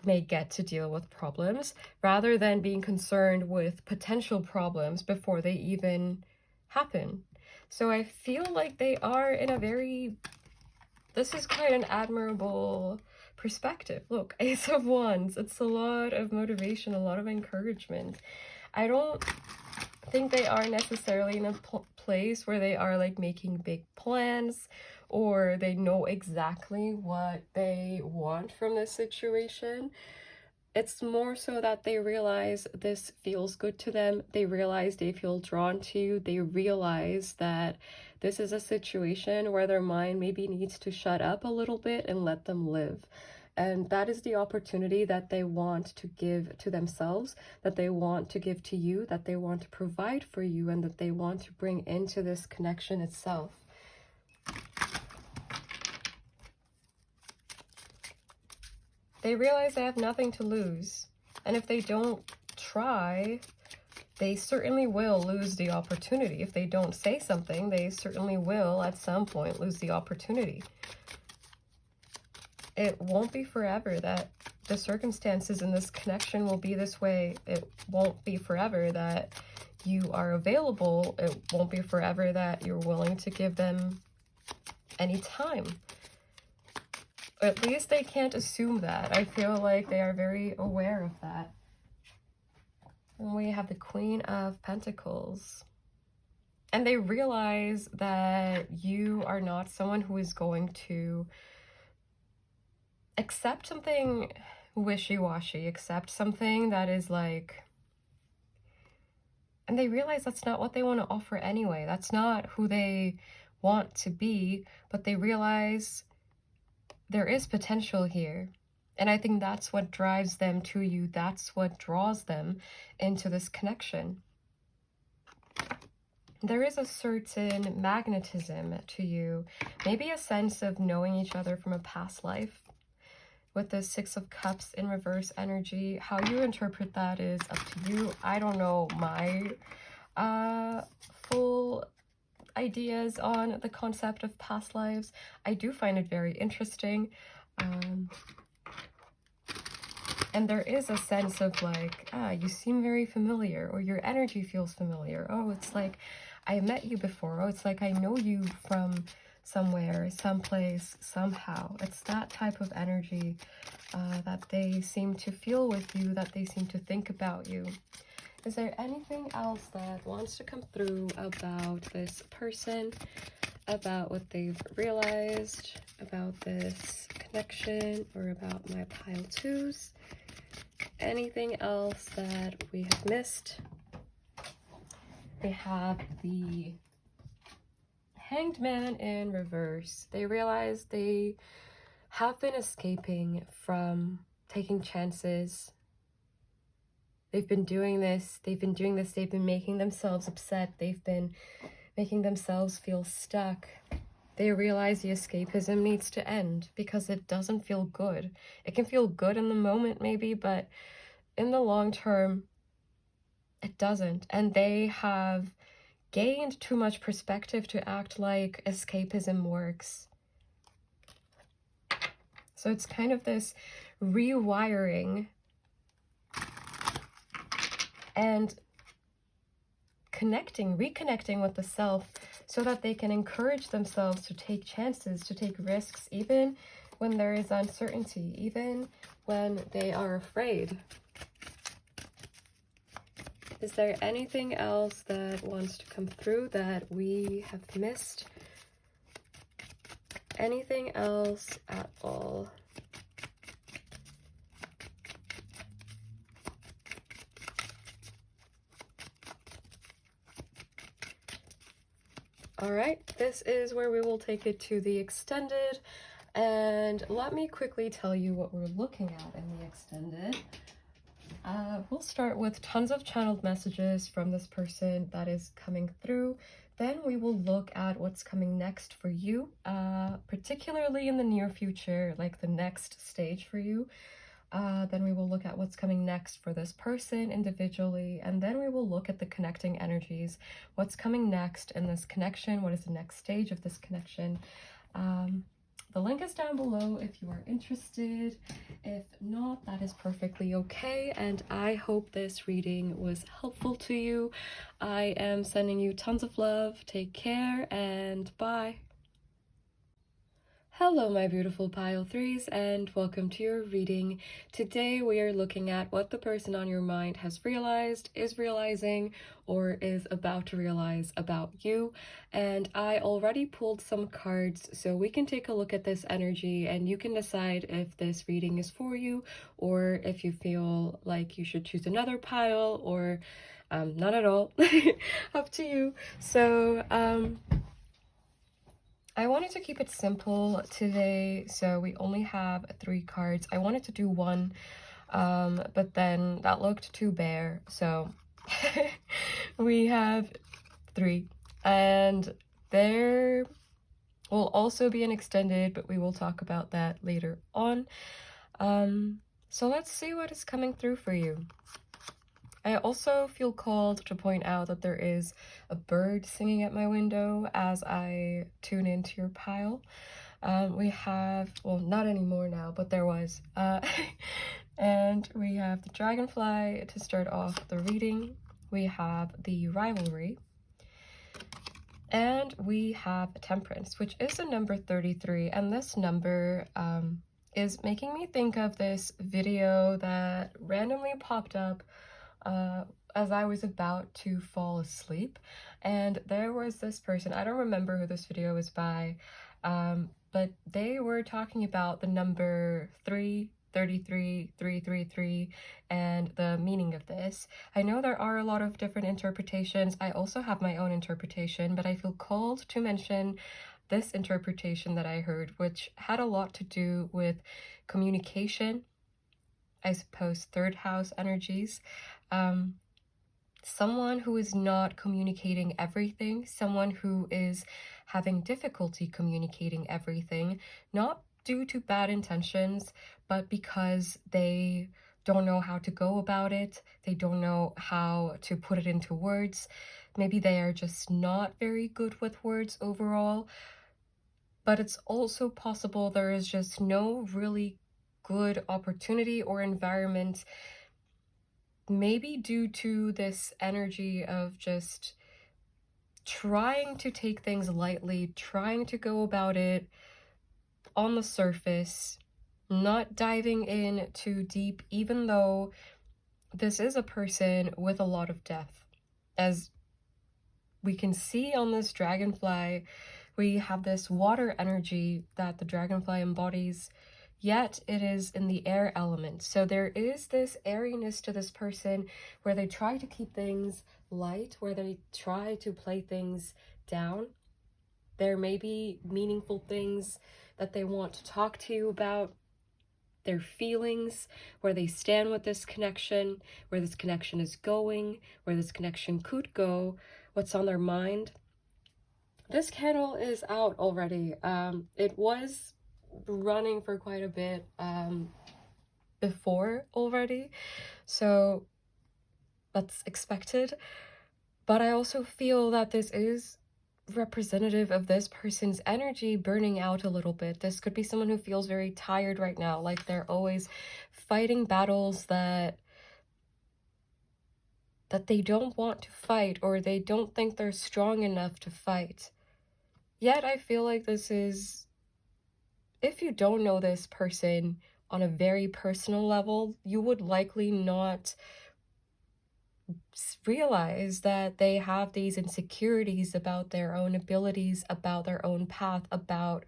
may get to deal with problems, rather than being concerned with potential problems before they even happen. So I feel like they are in a very, this is quite an admirable perspective. Look, Ace of Wands, it's a lot of motivation, a lot of encouragement. I don't think they are necessarily in a place where they are like making big plans, or they know exactly what they want from this situation. It's more so that they realize this feels good to them. They realize they feel drawn to you. They realize that this is a situation where their mind maybe needs to shut up a little bit and let them live. And that is the opportunity that they want to give to themselves, that they want to give to you, that they want to provide for you, and that they want to bring into this connection itself. They realize they have nothing to lose. And if they don't try, they certainly will lose the opportunity. If they don't say something, they certainly will at some point lose the opportunity. It won't be forever that the circumstances in this connection will be this way. It won't be forever that you are available. It won't be forever that you're willing to give them any time. At least they can't assume that. I feel like they are very aware of that. And we have the Queen of Pentacles. And they realize that you are not someone who is going to accept something wishy-washy, accept something that is like... And they realize that's not what they want to offer anyway. That's not who they want to be, but they realize there is potential here. And I think that's what drives them to you. That's what draws them into this connection. There is a certain magnetism to you, maybe a sense of knowing each other from a past life. With the Six of Cups in reverse energy, how you interpret that is up to you. I don't know my full ideas on the concept of past lives. I do find it very interesting. And there is a sense of like, you seem very familiar, or your energy feels familiar. Oh, it's like I met you before. Oh, it's like I know you from somewhere, someplace, somehow. It's that type of energy that they seem to feel with you, that they seem to think about you. Is there anything else that wants to come through about this person, about what they've realized, about this connection, or about my pile twos? Anything else that we have missed? We have the Hanged Man in reverse. They realize they have been escaping from taking chances. They've been doing this, they've been making themselves upset, they've been making themselves feel stuck. They realize the escapism needs to end because it doesn't feel good. It can feel good in the moment maybe, but in the long term, it doesn't. And they have gained too much perspective to act like escapism works. So it's kind of this rewiring and reconnecting with the self, so that they can encourage themselves to take chances, to take risks, even when there is uncertainty, even when they are afraid. Is there anything else that wants to come through that we have missed? Anything else at all? All right, this is where we will take it to the extended, and let me quickly tell you what we're looking at in the extended. We'll start with tons of channeled messages from this person that is coming through. Then we will look at what's coming next for you, particularly in the near future, like the next stage for you. Then we will look at what's coming next for this person individually, and then we will look at the connecting energies. What's coming next in this connection? What is the next stage of this connection? The link is down below if you are interested. If not, that is perfectly okay, and I hope this reading was helpful to you. I am sending you tons of love. Take care, and bye. Hello my beautiful pile 3s, and welcome to your reading. Today we are looking at what the person on your mind has realized, is realizing, or is about to realize about you. And I already pulled some cards, so we can take a look at this energy and you can decide if this reading is for you, or if you feel like you should choose another pile, or not at all. Up to you. So I wanted to keep it simple today, so we only have 3 cards. I wanted to do 1, but then that looked too bare, so we have 3. And there will also be an extended, but we will talk about that later on. So let's see what is coming through for you. I also feel called to point out that there is a bird singing at my window as I tune into your pile. We have, well, not anymore now, but there was. And we have the dragonfly to start off the reading. We have the rivalry. And we have temperance, which is the number 33. And this number is making me think of this video that randomly popped up as I was about to fall asleep, and there was this person, I don't remember who this video was by, but they were talking about the number 333, 333, and the meaning of this. I know there are a lot of different interpretations. I also have my own interpretation, but I feel called to mention this interpretation that I heard, which had a lot to do with communication, I suppose 3rd house energies. Someone who is not communicating everything, someone who is having difficulty communicating everything, not due to bad intentions, but because they don't know how to go about it, they don't know how to put it into words. Maybe they are just not very good with words overall, but it's also possible there is just no really good opportunity or environment, maybe due to this energy of just trying to take things lightly, trying to go about it on the surface, not diving in too deep, even though this is a person with a lot of depth. As we can see on this dragonfly, we have this water energy that the dragonfly embodies, yet it is in the air element. So there is this airiness to this person where they try to keep things light, where they try to play things down. There may be meaningful things that they want to talk to you about, their feelings, where they stand with this connection, where this connection is going, where this connection could go, what's on their mind. This candle is out already. It was running for quite a bit before already, so that's expected. But I also feel that this is representative of this person's energy burning out a little bit. This could be someone who feels very tired right now, like they're always fighting battles that they don't want to fight, or they don't think they're strong enough to fight. Yet I feel like this is, if you don't know this person on a very personal level, you would likely not realize that they have these insecurities about their own abilities, about their own path, about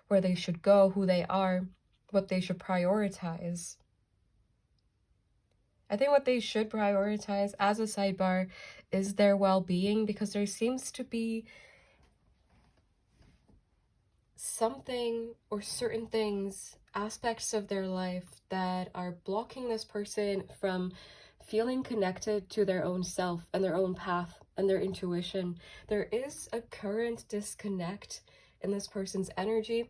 where they should go, who they are, what they should prioritize. I think what they should prioritize, as a sidebar, is their well-being, because there seems to be something or certain things, aspects of their life that are blocking this person from feeling connected to their own self and their own path and their intuition. There is a current disconnect in this person's energy,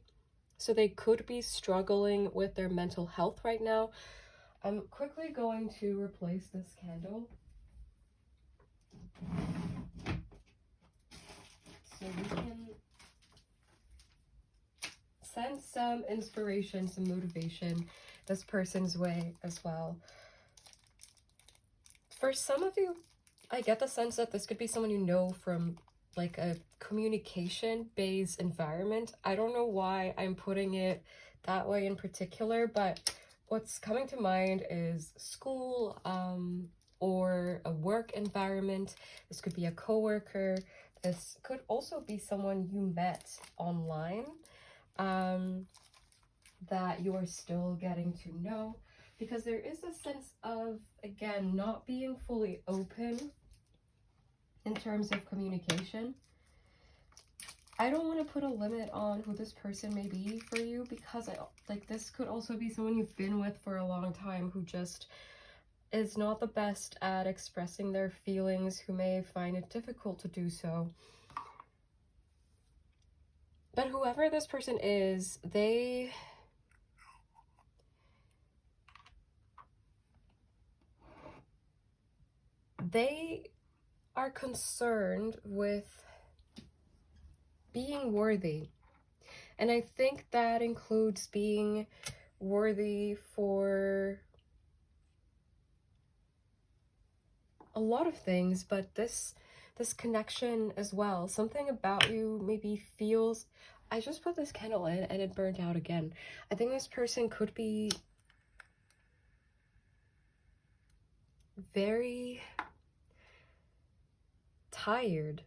so they could be struggling with their mental health right now. I'm quickly going to replace this candle so we can send some inspiration, some motivation this person's way as well. For some of you, I get the sense that this could be someone you know from like a communication-based environment. I don't know why I'm putting it that way in particular, but what's coming to mind is school or a work environment. This could be a coworker. This could also be someone you met online that you are still getting to know, because there is a sense of, again, not being fully open in terms of communication. I don't want to put a limit on who this person may be for you, because this could also be someone you've been with for a long time who just is not the best at expressing their feelings, who may find it difficult to do so. But whoever this person is, they are concerned with being worthy. And I think that includes being worthy for a lot of things, but this connection as well. Something about you maybe feels... I just put this candle in and it burned out again. I think this person could be very tired.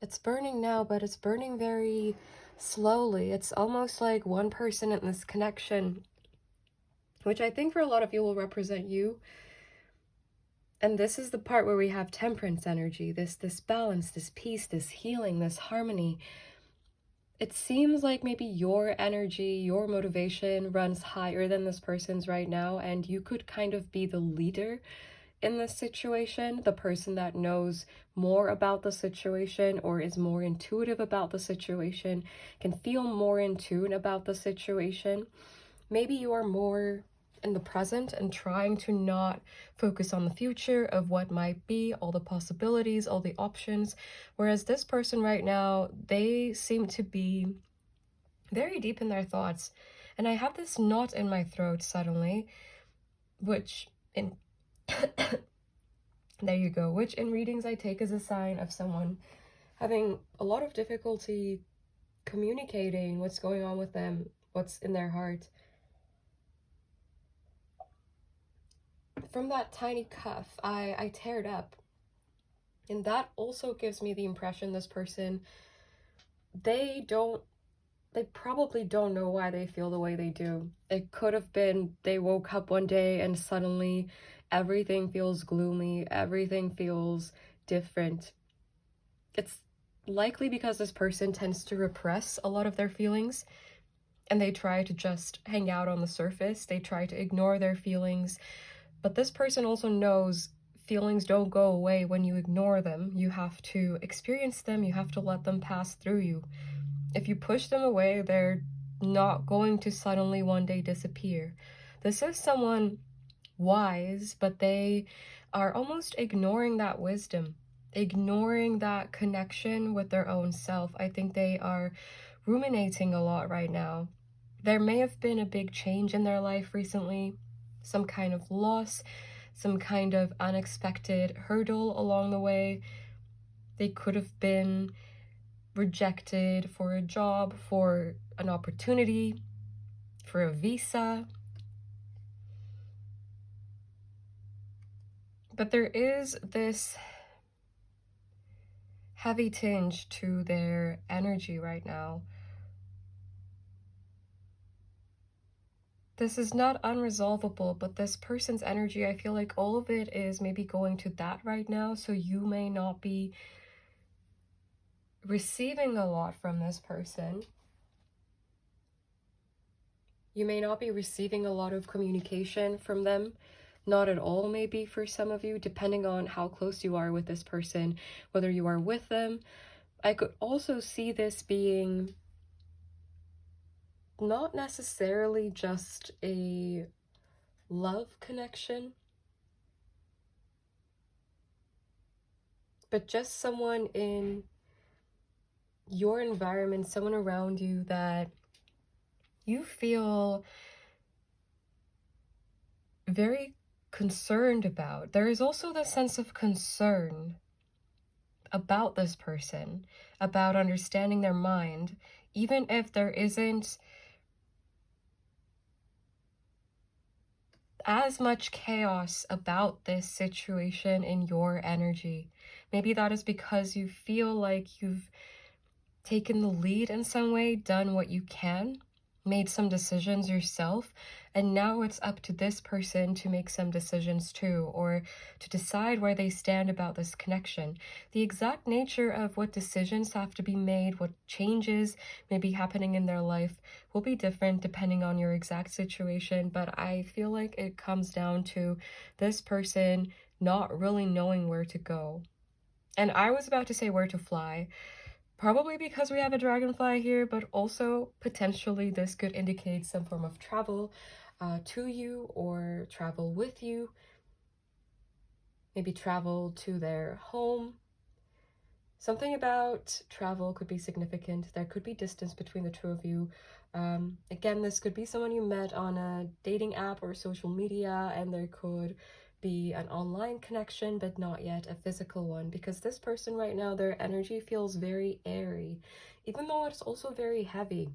It's burning now, but it's burning very slowly. It's almost like one person in this connection, which I think for a lot of you will represent you. And this is the part where we have temperance energy, this balance, this peace, this healing, this harmony. It seems like maybe your energy, your motivation runs higher than this person's right now, and you could kind of be the leader in this situation, the person that knows more about the situation or is more intuitive about the situation, can feel more in tune about the situation. Maybe you are more in the present and trying to not focus on the future of what might be, all the possibilities, all the options, whereas this person right now, they seem to be very deep in their thoughts. And I have this knot in my throat suddenly, which in there you go, which in readings I take as a sign of someone having a lot of difficulty communicating what's going on with them, what's in their heart. From that tiny cuff, I teared up. And that also gives me the impression this person, they probably don't know why they feel the way they do. It could have been they woke up one day and suddenly everything feels gloomy, everything feels different. It's likely because this person tends to repress a lot of their feelings, and they try to just hang out on the surface. They try to ignore their feelings. But this person also knows feelings don't go away when you ignore them. You have to experience them. You have to let them pass through you. If you push them away, they're not going to suddenly one day disappear. This is someone wise, but they are almost ignoring that wisdom, ignoring that connection with their own self. I think they are ruminating a lot right now. There may have been a big change in their life recently, some kind of loss, some kind of unexpected hurdle along the way. They could have been rejected for a job, for an opportunity, for a visa. But there is this heavy tinge to their energy right now. This is not unresolvable, but this person's energy, I feel like all of it is maybe going to that right now, so you may not be receiving a lot from this person. You may not be receiving a lot of communication from them. Not at all, maybe, for some of you, depending on how close you are with this person, whether you are with them. I could also see this being not necessarily just a love connection, but just someone in your environment, someone around you that you feel very concerned about. There is also the sense of concern about this person, about understanding their mind, even if there isn't as much chaos about this situation in your energy. Maybe that is because you feel like you've taken the lead in some way, done what you can, made some decisions yourself, and now it's up to this person to make some decisions too, or to decide where they stand about this connection. The exact nature of what decisions have to be made, what changes may be happening in their life will be different depending on your exact situation, but I feel like it comes down to this person not really knowing where to go. And I was about to say where to fly, probably because we have a dragonfly here, but also potentially this could indicate some form of travel to you or travel with you. Maybe travel to their home. Something about travel could be significant. There could be distance between the two of you. Again, this could be someone you met on a dating app or social media, and there could be an online connection, but not yet a physical one, because this person right now, their energy feels very airy, even though it's also very heavy.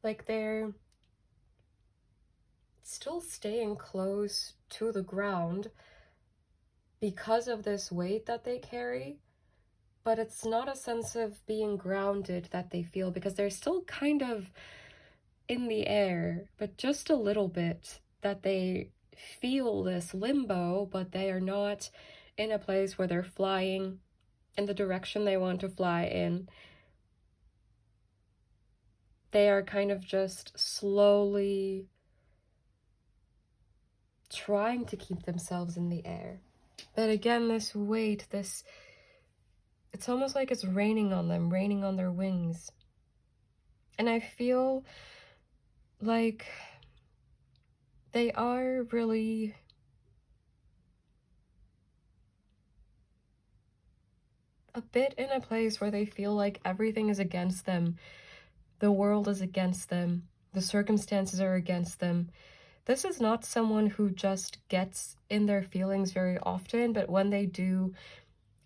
Like they're still staying close to the ground because of this weight that they carry, but it's not a sense of being grounded that they feel, because they're still kind of in the air, but just a little bit, that they feel this limbo, but they are not in a place where they're flying in the direction they want to fly in. They are kind of just slowly trying to keep themselves in the air. But again, this weight, it's almost like it's raining on them, raining on their wings. And I feel like they are really a bit in a place where they feel like everything is against them. The world is against them. The circumstances are against them. This is not someone who just gets in their feelings very often, but when they do,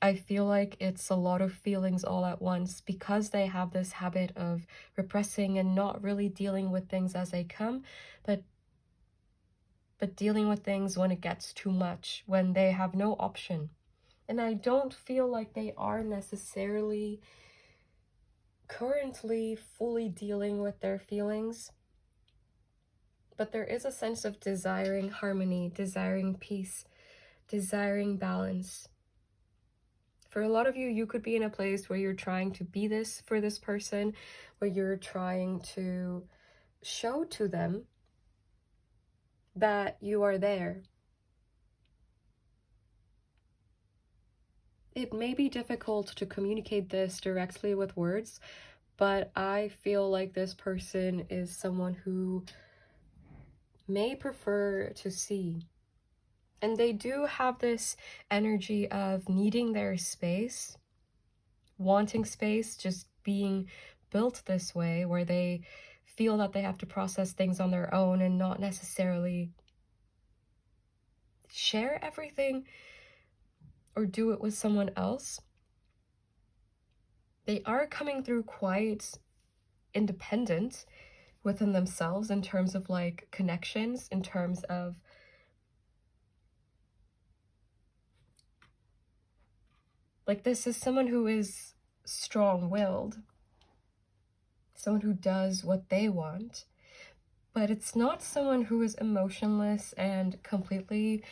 I feel like it's a lot of feelings all at once, because they have this habit of repressing and not really dealing with things as they come, but dealing with things when it gets too much, when they have no option. And I don't feel like they are necessarily currently fully dealing with their feelings, but there is a sense of desiring harmony, desiring peace, desiring balance. For a lot of you, you could be in a place where you're trying to be this for this person, where you're trying to show to them that you are there. It may be difficult to communicate this directly with words, but I feel like this person is someone who may prefer to see. And they do have this energy of needing their space, wanting space, just being built this way, where they feel that they have to process things on their own and not necessarily share everything or do it with someone else. They are coming through quite independent within themselves in terms of like connections, in terms of like, this is someone who is strong-willed, someone who does what they want, but it's not someone who is emotionless and completely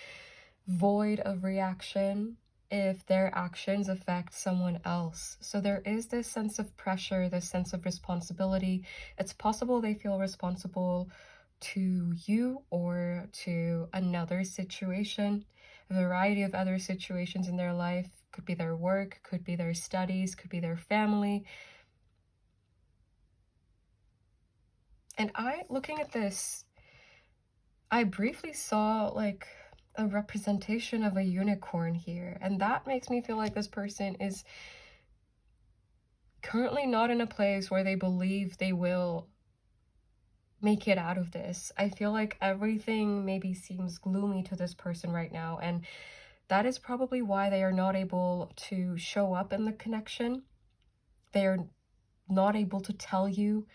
void of reaction. if their actions affect someone else. So there is this sense of pressure, this sense of responsibility. It's possible they feel responsible to you or to another situation, a variety of other situations in their life. Could be their work, could be their studies, could be their family. And looking at this, I briefly saw like a representation of a unicorn here, and that makes me feel like this person is currently not in a place where they believe they will make it out of this. I feel like everything maybe seems gloomy to this person right now, and that is probably why they are not able to show up in the connection. They are not able to tell you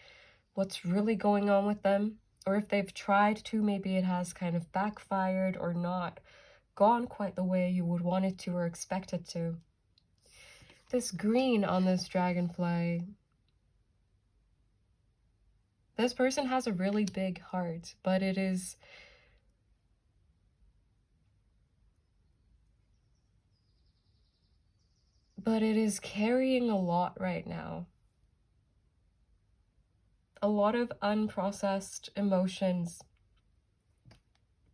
what's really going on with them, or if they've tried to, maybe it has kind of backfired or not gone quite the way you would want it to or expect it to. This green on this dragonfly, this person has a really big heart, but it is carrying a lot right now. A lot of unprocessed emotions.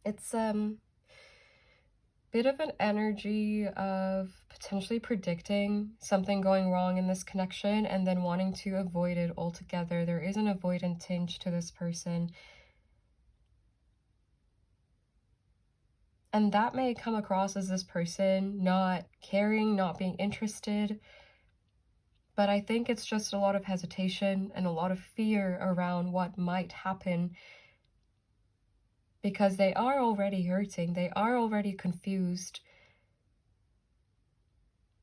It's bit of an energy of potentially predicting something going wrong in this connection and then wanting to avoid it altogether. There is an avoidant tinge to this person. And that may come across as this person not caring, not being interested. But I think it's just a lot of hesitation and a lot of fear around what might happen, because they are already hurting, they are already confused.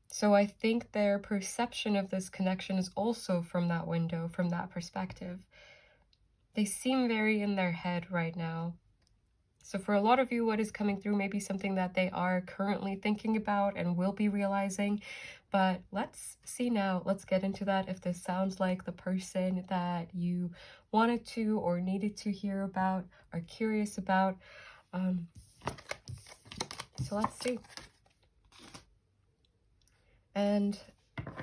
So I think their perception of this connection is also from that window, from that perspective. They seem very in their head right now. So for a lot of you, what is coming through may be something that they are currently thinking about and will be realizing. But let's see now, let's get into that, if this sounds like the person that you wanted to or needed to hear about, are curious about. So let's see. And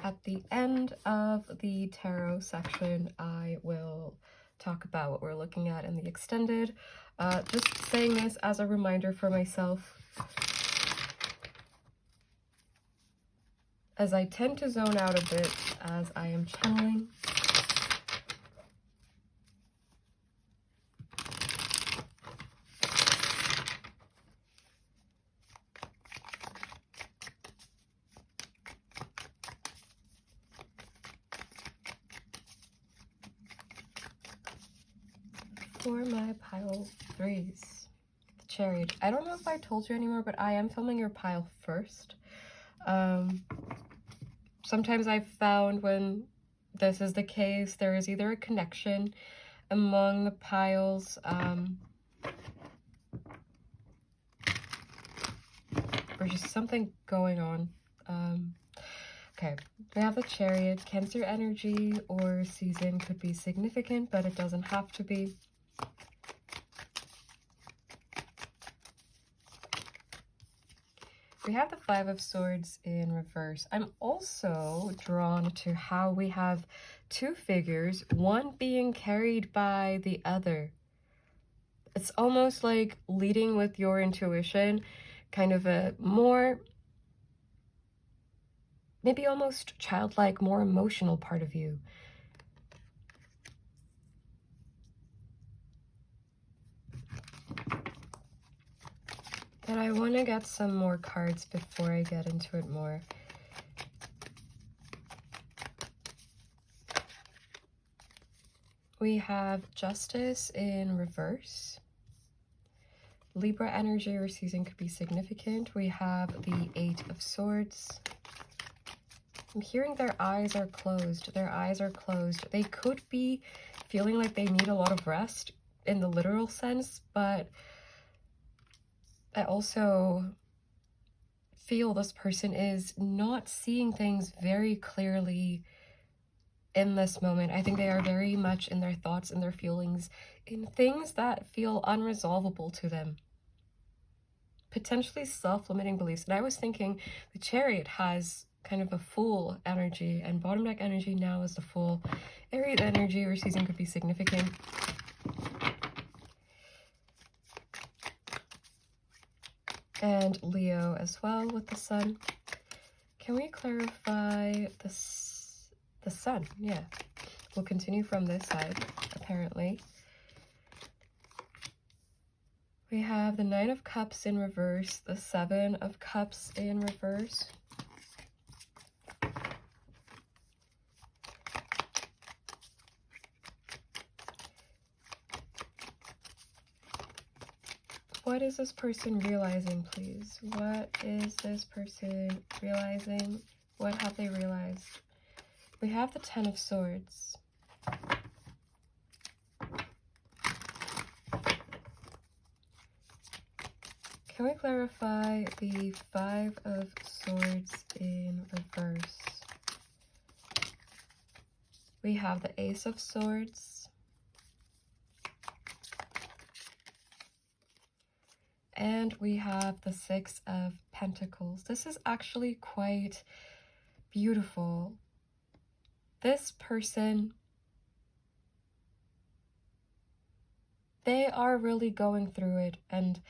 at the end of the tarot section, I will talk about what we're looking at in the extended. Just saying this as a reminder for myself, as I tend to zone out a bit as I am channeling. For my pile 3s, the Chariot. I don't know if I told you anymore, but I am filming your pile first. Sometimes I've found when this is the case, there is either a connection among the piles, or just something going on. Okay, we have the Chariot. Cancer energy or season could be significant, but it doesn't have to be. We have the Five of Swords in reverse. I'm also drawn to how we have two figures, one being carried by the other. It's almost like leading with your intuition, kind of a more, maybe almost childlike, more emotional part of you. And I want to get some more cards before I get into it more. We have Justice in reverse. Libra energy or season could be significant. We have the Eight of Swords. I'm hearing their eyes are closed. Their eyes are closed. They could be feeling like they need a lot of rest in the literal sense, but I also feel this person is not seeing things very clearly in this moment. I think they are very much in their thoughts and their feelings, in things that feel unresolvable to them. potentially self-limiting beliefs. And I was thinking the Chariot has kind of a Fool energy, and bottom deck energy now is the Fool. Aries energy or season could be significant. And Leo as well with the Sun. Can we clarify the Sun? Yeah. We'll continue from this side, apparently. We have the Nine of Cups in reverse, the Seven of Cups in reverse. What is this person realizing, please? What is this person realizing? What have they realized? We have the Ten of Swords. Can we clarify the Five of Swords in reverse? We have the Ace of Swords. And we have the Six of Pentacles. This is actually quite beautiful. This person, they are really going through it, and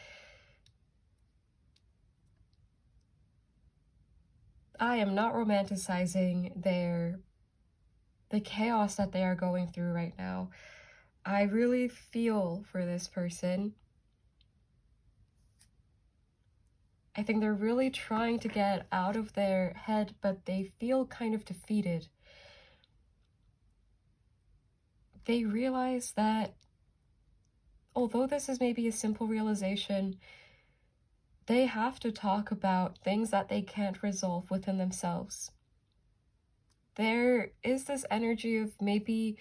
I am not romanticizing the chaos that they are going through right now. I really feel for this person. I think they're really trying to get out of their head, but they feel kind of defeated. They realize that although this is maybe a simple realization, they have to talk about things that they can't resolve within themselves. There is this energy of maybe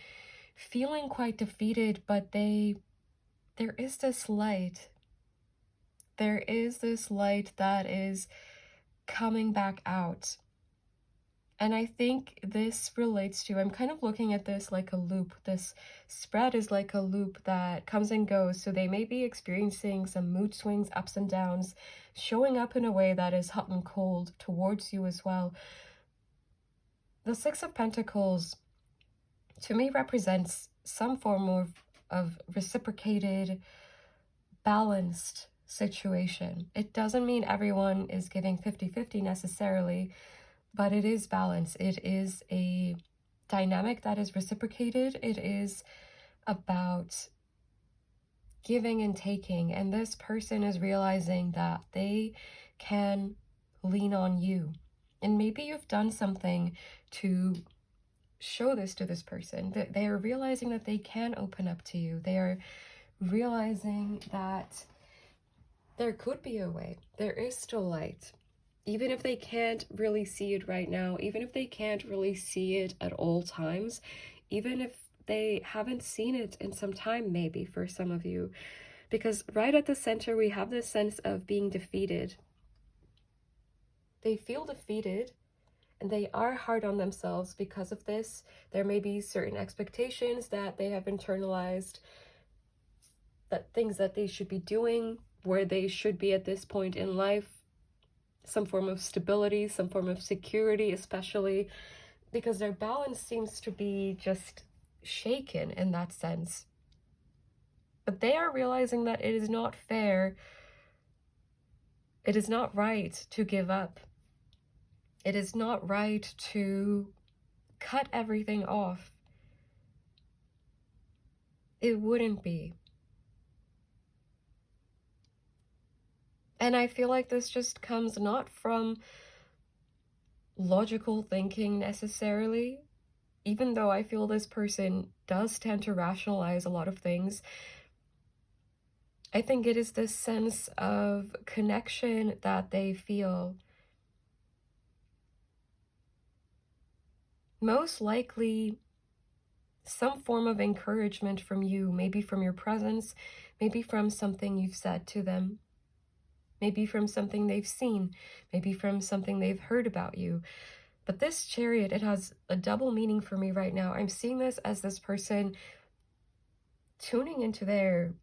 feeling quite defeated, but there is this light. There is this light that is coming back out. And I think this relates to, I'm kind of looking at this like a loop. This spread is like a loop that comes and goes. So they may be experiencing some mood swings, ups and downs, showing up in a way that is hot and cold towards you as well. The Six of Pentacles, to me, represents some form of reciprocated, balanced situation. It doesn't mean everyone is giving 50-50 necessarily, but it is balance. It is a dynamic that is reciprocated. It is about giving and taking. And this person is realizing that they can lean on you. And maybe you've done something to show this to this person. That they are realizing that they can open up to you. They are realizing that there could be a way. There is still light. Even if they can't really see it right now, even if they can't really see it at all times, even if they haven't seen it in some time, maybe for some of you, because right at the center, we have this sense of being defeated. They feel defeated and they are hard on themselves because of this. There may be certain expectations that they have internalized, that things that they should be doing, where they should be at this point in life, some form of stability, some form of security, especially because their balance seems to be just shaken in that sense. But they are realizing that it is not fair. It is not right to give up. It is not right to cut everything off. It wouldn't be. And I feel like this just comes not from logical thinking necessarily, even though I feel this person does tend to rationalize a lot of things. I think it is this sense of connection that they feel. Most likely, some form of encouragement from you, maybe from your presence, maybe from something you've said to them. Maybe from something they've seen, maybe from something they've heard about you. But this Chariot, it has a double meaning for me right now. I'm seeing this as this person tuning into their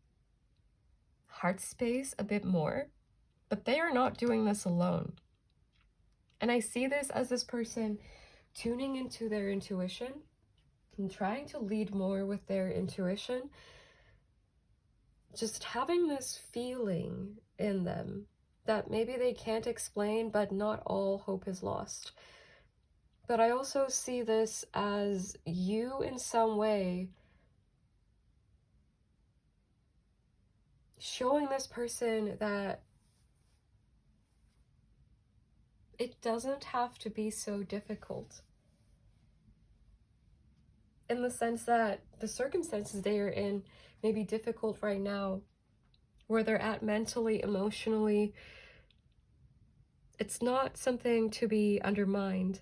heart space a bit more, But they are not doing this alone. And I see this as this person tuning into their intuition and trying to lead more with their intuition. Just having this feeling in them that maybe they can't explain, but not all hope is lost. But I also see this as you in some way showing this person that it doesn't have to be so difficult. In the sense that the circumstances they are in may be difficult right now, where they're at mentally, emotionally. It's not something to be undermined.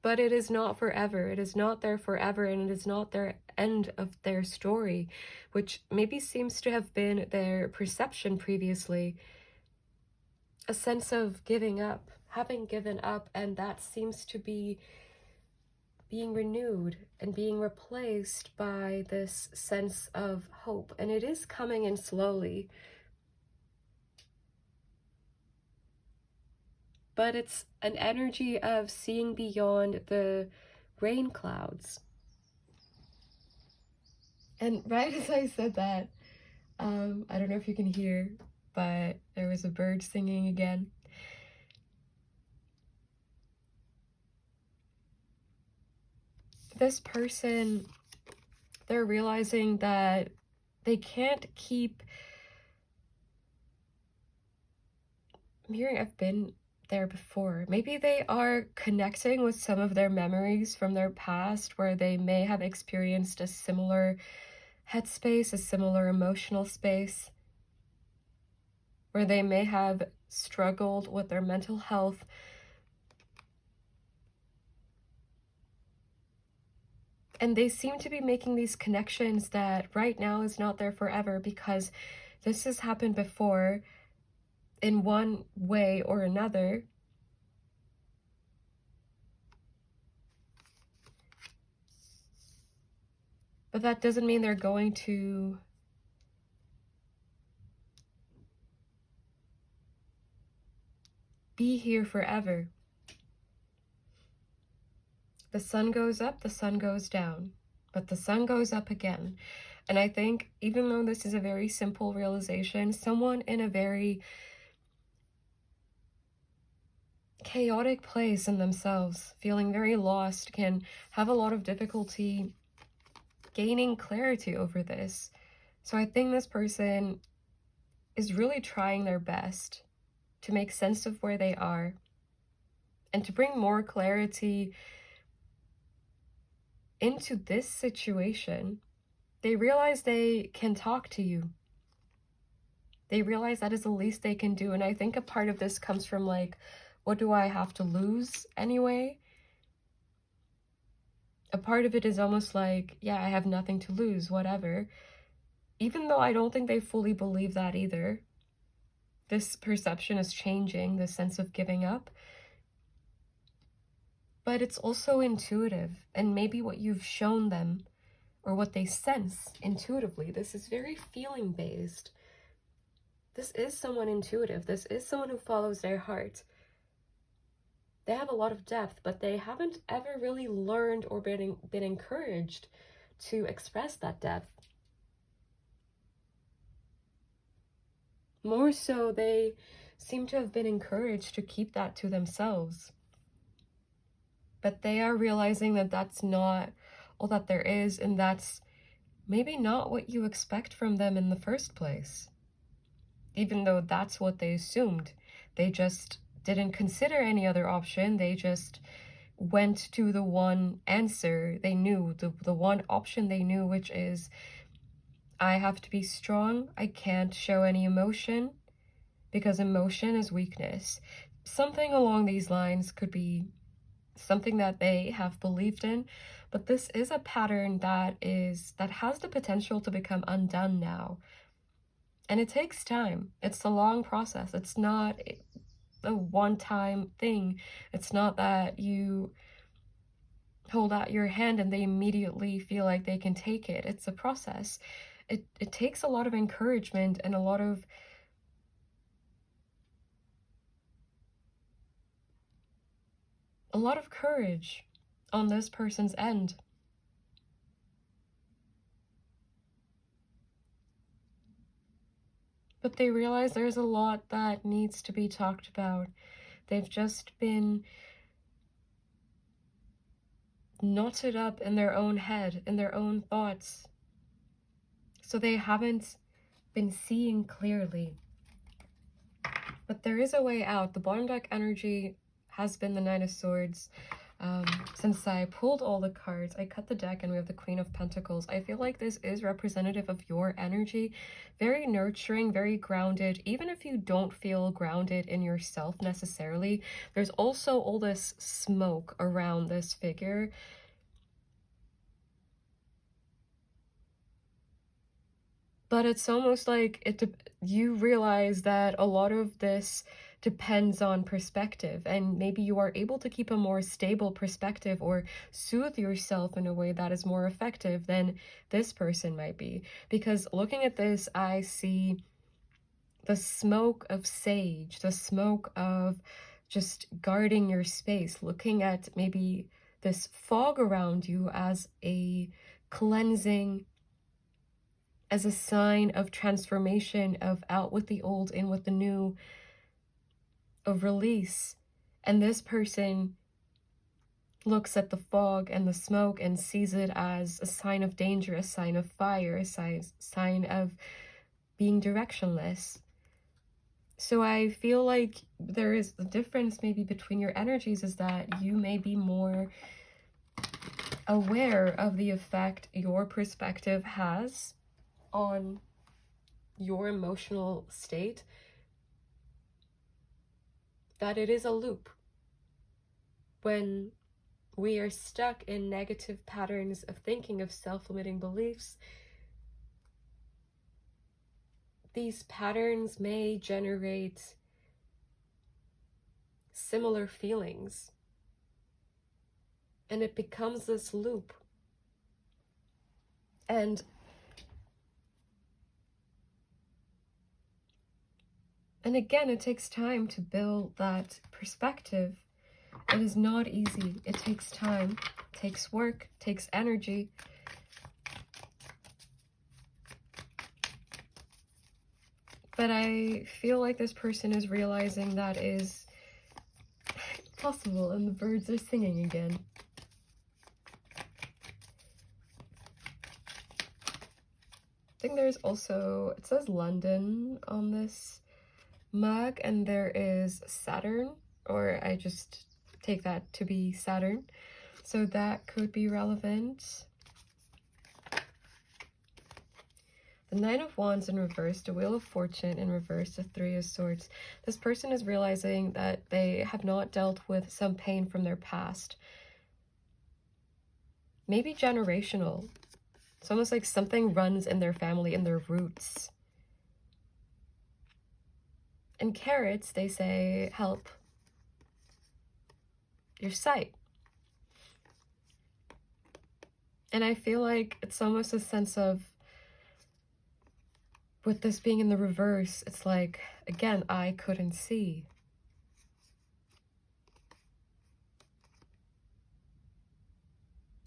But it is not forever. It is not there forever, and it is not their end of their story, which maybe seems to have been their perception previously. A sense of giving up, having given up, and that seems to be being renewed and being replaced by this sense of hope. And it is coming in slowly. But it's an energy of seeing beyond the rain clouds. And right as I said that, I don't know if you can hear, but there was a bird singing again. This person, they're realizing that they can't keep... I'm hearing I've been there before. Maybe they are connecting with some of their memories from their past where they may have experienced a similar headspace, a similar emotional space, where they may have struggled with their mental health. And they seem to be making these connections that right now is not there forever, because this has happened before in one way or another. But that doesn't mean they're going to be here forever. The sun goes up, the sun goes down, but the sun goes up again. And I think even though this is a very simple realization, someone in a very chaotic place in themselves, feeling very lost, can have a lot of difficulty gaining clarity over this. So I think this person is really trying their best to make sense of where they are and to bring more clarity into this situation. They realize they can talk to you. They realize that is the least they can do. And I think a part of this comes from like, what do I have to lose anyway? A part of it is almost like, yeah, I have nothing to lose, whatever. Even though I don't think they fully believe that either. This perception is changing, this sense of giving up. But it's also intuitive, and maybe what you've shown them or what they sense intuitively. This is very feeling based. This is someone intuitive. This is someone who follows their heart. They have a lot of depth, but they haven't ever really learned or been encouraged to express that depth. More so, they seem to have been encouraged to keep that to themselves. But they are realizing that that's not all that there is, and that's maybe not what you expect from them in the first place. Even though that's what they assumed. They just didn't consider any other option. They just went to the one answer they knew, the one option they knew, which is, I have to be strong. I can't show any emotion because emotion is weakness. Something along these lines could be something that they have believed in, but this is a pattern that has the potential to become undone now. And it takes time. It's a long process. It's not a one-time thing. It's not that you hold out your hand and they immediately feel like they can take it. It's a process. It takes a lot of encouragement and a lot of courage on this person's end. But they realize there's a lot that needs to be talked about. They've just been knotted up in their own head, in their own thoughts. So they haven't been seeing clearly. But there is a way out. The bottom deck energy has been the Nine of Swords. Since I pulled all the cards, I cut the deck and we have the Queen of Pentacles. I feel like this is representative of your energy. Very nurturing, very grounded. Even if you don't feel grounded in yourself necessarily, there's also all this smoke around this figure. But it's almost like you realize that a lot of this depends on perspective, and maybe you are able to keep a more stable perspective or soothe yourself in a way that is more effective than this person might be. Because looking at this, I see the smoke of sage, the smoke of just guarding your space, looking at maybe this fog around you as a cleansing, as a sign of transformation, of out with the old, in with the new, of release. And this person looks at the fog and the smoke and sees it as a sign of danger, a sign of fire, a sign of being directionless. So I feel like there is a difference maybe between your energies, is that you may be more aware of the effect your perspective has on your emotional state, that it is a loop. When we are stuck in negative patterns of thinking, of self-limiting beliefs, these patterns may generate similar feelings, and it becomes this loop. And again, it takes time to build that perspective. It is not easy. It takes time, takes work, takes energy. But I feel like this person is realizing that is possible, and the birds are singing again. I think there's also, it says London on this mug, and there is Saturn, or I just take that to be Saturn, so that could be relevant. The Nine of Wands in reverse, the Wheel of Fortune in reverse, the Three of Swords. This person is realizing that they have not dealt with some pain from their past. Maybe generational. It's almost like something runs in their family, in their roots. In carrots, they say, help your sight. And I feel like it's almost a sense of, with this being in the reverse, it's like, again, I couldn't see.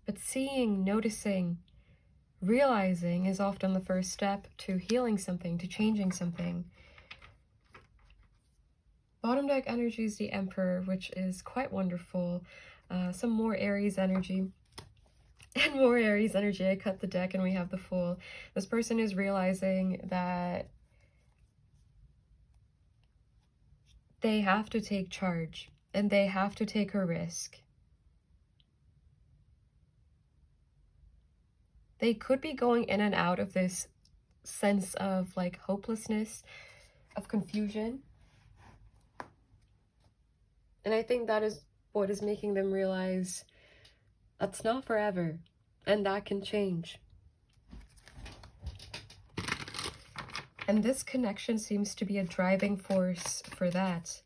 But seeing, noticing, realizing is often the first step to healing something, to changing something. Bottom deck energy is the Emperor, which is quite wonderful. Some more Aries energy. And more Aries energy. I cut the deck and we have the Fool. This person is realizing that they have to take charge and they have to take a risk. They could be going in and out of this sense of like hopelessness, of confusion. And I think that is what is making them realize that's not forever, and that can change. And this connection seems to be a driving force for that.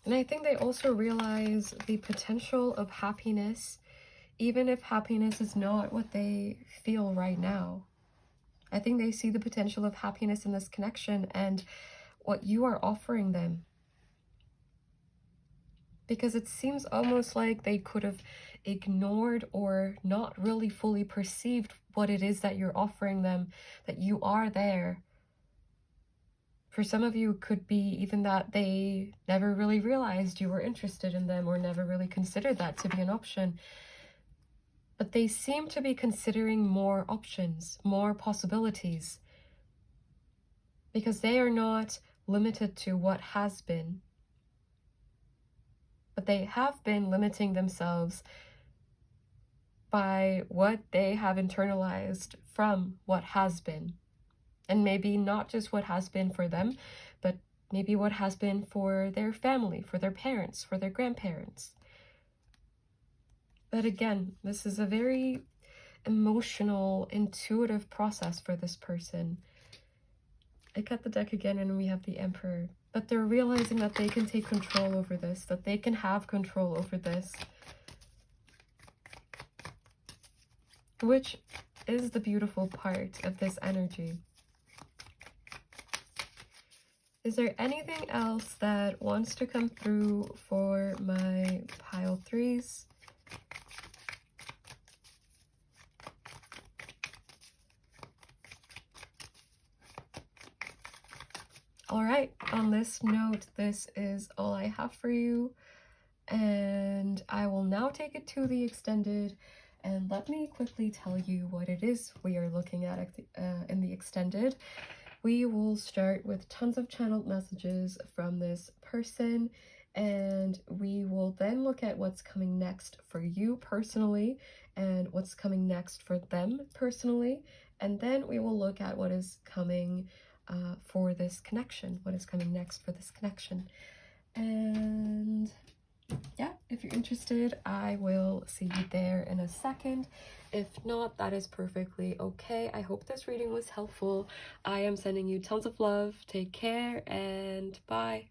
And I think they also realize the potential of happiness, even if happiness is not what they feel right now. I think they see the potential of happiness in this connection and what you are offering them. Because it seems almost like they could have ignored or not really fully perceived what it is that you're offering them, that you are there. For some of you, it could be even that they never really realized you were interested in them or never really considered that to be an option. But they seem to be considering more options, more possibilities, because they are not limited to what has been. But they have been limiting themselves by what they have internalized from what has been. And maybe not just what has been for them, but maybe what has been for their family, for their parents, for their grandparents. But again, this is a very emotional, intuitive process for this person. I cut the deck again and we have the Emperor. But they're realizing that they can take control over this, that they can have control over this. Which is the beautiful part of this energy. Is there anything else that wants to come through for my pile threes? All right, on this note, this is all I have for you. And I will now take it to the extended. And let me quickly tell you what it is we are looking at in the extended. We will start with tons of channeled messages from this person, and we will then look at what's coming next for you personally and what's coming next for them personally, and then we will look at what is coming for this connection, what is coming next for this connection. And yeah, if you're interested, I will see you there in a second. If not, that is perfectly okay. I hope this reading was helpful. I am sending you tons of love. Take care and bye.